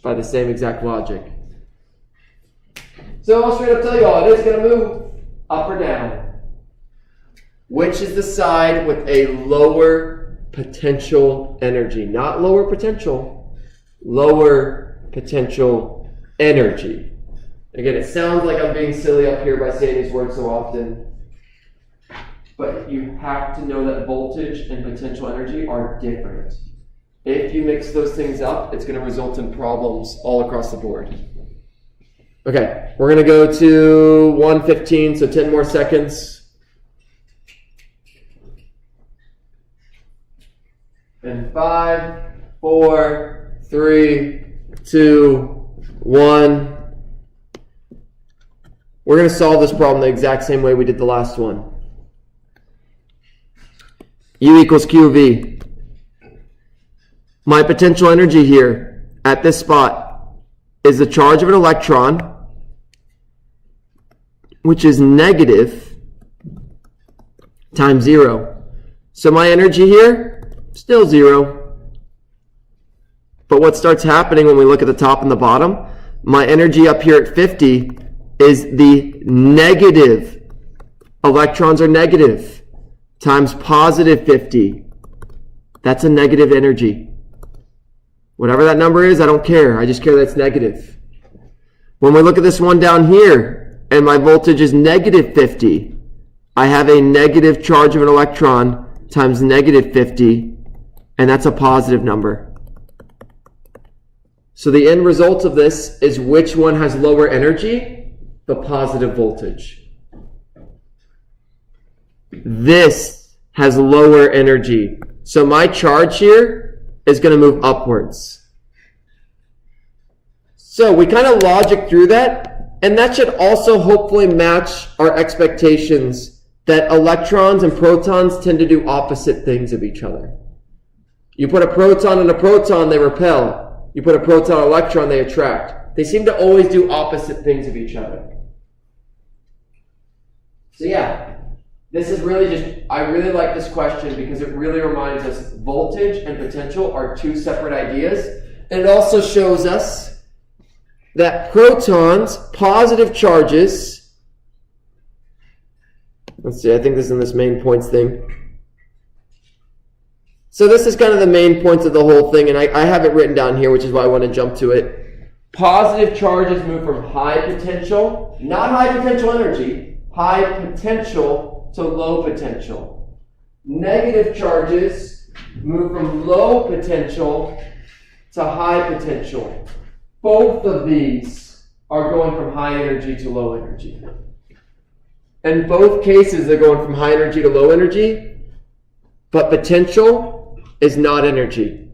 by the same exact logic. So I'll straight up tell you all, it is going to move up or down. Which is the side with a lower potential energy? Not lower potential, lower potential energy. Again, it sounds like I'm being silly up here by saying these words so often. But you have to know that voltage and potential energy are different. If you mix those things up, it's going to result in problems all across the board. Okay, we're going to go to 1:15, so 10 more seconds. And 5, 4, 3, 2, 1. We're going to solve this problem the exact same way we did the last one. U equals QV. My potential energy here at this spot is the charge of an electron, which is negative times 0. So my energy here, still 0. But what starts happening when we look at the top and the bottom, my energy up here at 50 is the negative. Electrons are negative times positive 50. That's a negative energy. Whatever that number is, I don't care. I just care that it's negative. When we look at this one down here, and my voltage is negative 50, I have a negative charge of an electron times negative 50, and that's a positive number. So the end result of this is which one has lower energy? The positive voltage. This has lower energy. So my charge here is going to move upwards. So we kind of logic through that, and that should also hopefully match our expectations that electrons and protons tend to do opposite things of each other. You put a proton and a proton, they repel. You put a proton and an electron, they attract. They seem to always do opposite things of each other. So yeah. This is really just, I really like this question because it really reminds us voltage and potential are two separate ideas. And it also shows us that protons, positive charges, let's see, I think this is in this main points thing. So this is kind of the main points of the whole thing, and I have it written down here, which is why I want to jump to it. Positive charges move from high potential, not high potential energy, high potential to low potential. Negative charges move from low potential to high potential. Both of these are going from high energy to low energy. In both cases, they're going from high energy to low energy, but potential is not energy.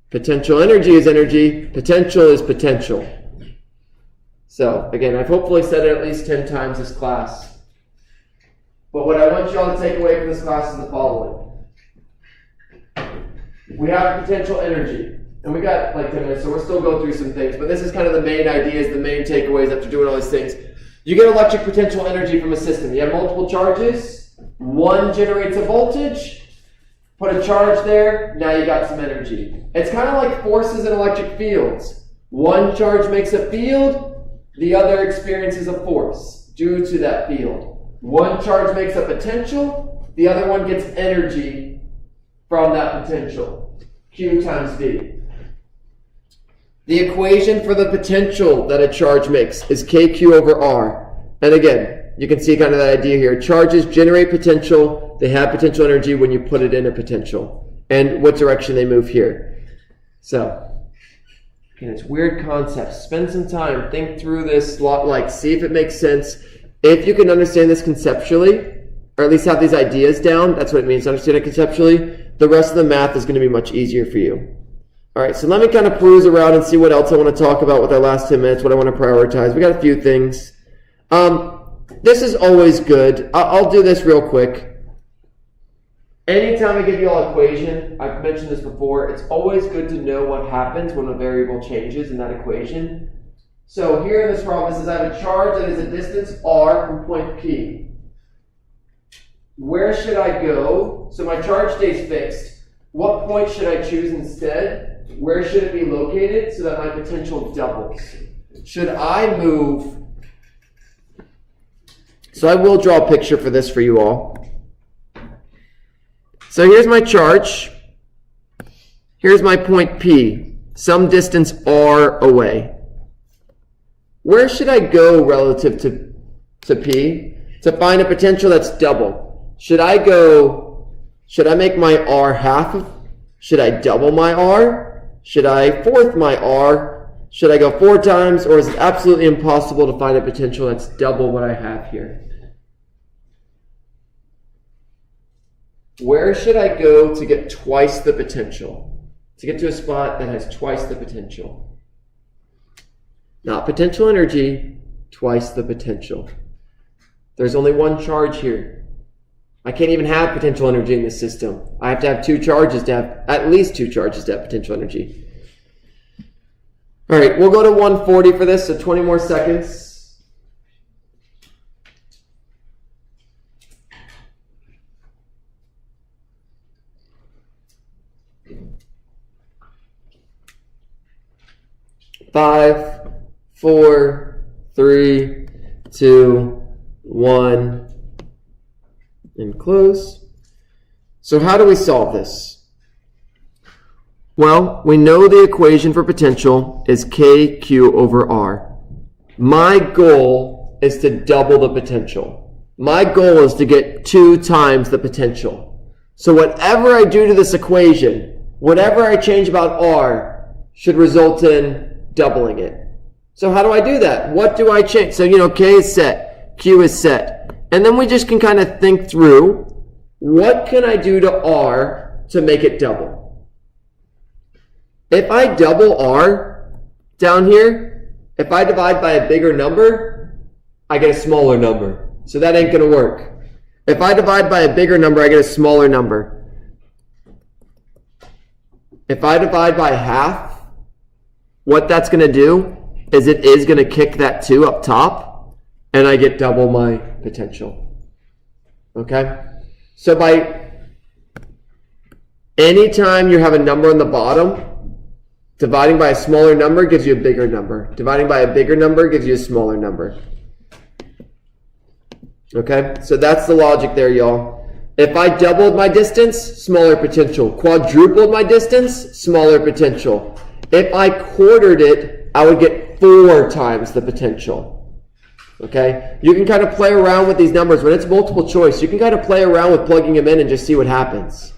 Potential energy is energy, potential is potential. So, again, I've hopefully said it at least 10 times this class. But what I want you all to take away from this class is the following. We have potential energy. And we got like 10 minutes, so we'll still go through some things. But this is kind of the main ideas, the main takeaways after doing all these things. You get electric potential energy from a system. You have multiple charges. One generates a voltage. Put a charge there. Now you got some energy. It's kind of like forces in electric fields. One charge makes a field. The other experiences a force due to that field. One charge makes a potential, the other one gets energy from that potential. Q times V. The equation for the potential that a charge makes is KQ over R. And again, you can see kind of that idea here. Charges generate potential, they have potential energy when you put it in a potential. and what direction they move here. So, again, it's weird concepts. Spend some time, think through this, see if it makes sense. If you can understand this conceptually, or at least have these ideas down, that's what it means to understand it conceptually, the rest of the math is going to be much easier for you. All right, so let me kind of peruse around and see what else I want to talk about with our last 10 minutes, what I want to prioritize. We got a few things. This is always good. I'll do this real quick. Anytime I give you all an equation, I've mentioned this before, it's always good to know what happens when a variable changes in that equation. So here in this problem, it says I have a charge that is a distance r from point P. Where should I go? So my charge stays fixed. What point should I choose instead? Where should it be located so that my potential doubles? Should I move? So I will draw a picture for this for you all. So here's my charge. Here's my point P, some distance r away. Where should I go relative to P to find a potential that's double? Should I make my r half? Should I double my r? Should I fourth my r? Should I go 4 times? Or is it absolutely impossible to find a potential that's double what I have here? Where should I go to get twice the potential? To get to a spot that has twice the potential. Not potential energy, twice the potential. There's only one charge here. I can't even have potential energy in this system. I have to have 2 charges to have, at least 2 charges to have potential energy. All right, we'll go to 140 for this, so 20 more seconds. Five, 4, 3, 2, 1, and close. So how do we solve this? Well, we know the equation for potential is KQ over R. My goal is to double the potential. My goal is to get 2 times the potential. So whatever I do to this equation, whatever I change about R, should result in doubling it. So how do I do that? What do I change? So, K is set, Q is set. And then we just can kind of think through, what can I do to R to make it double? If I double R down here, if I divide by a bigger number, I get a smaller number. So that ain't going to work. If I divide by a bigger number, I get a smaller number. If I divide by half, what that's going to do is it is going to kick that 2 up top, and I get double my potential. Okay? So anytime you have a number on the bottom, dividing by a smaller number gives you a bigger number. Dividing by a bigger number gives you a smaller number. Okay? So that's the logic there, y'all. If I doubled my distance, smaller potential. Quadrupled my distance, smaller potential. If I quartered it, I would get 4 times the potential. Okay? You can kind of play around with these numbers. When it's multiple choice, you can kind of play around with plugging them in and just see what happens.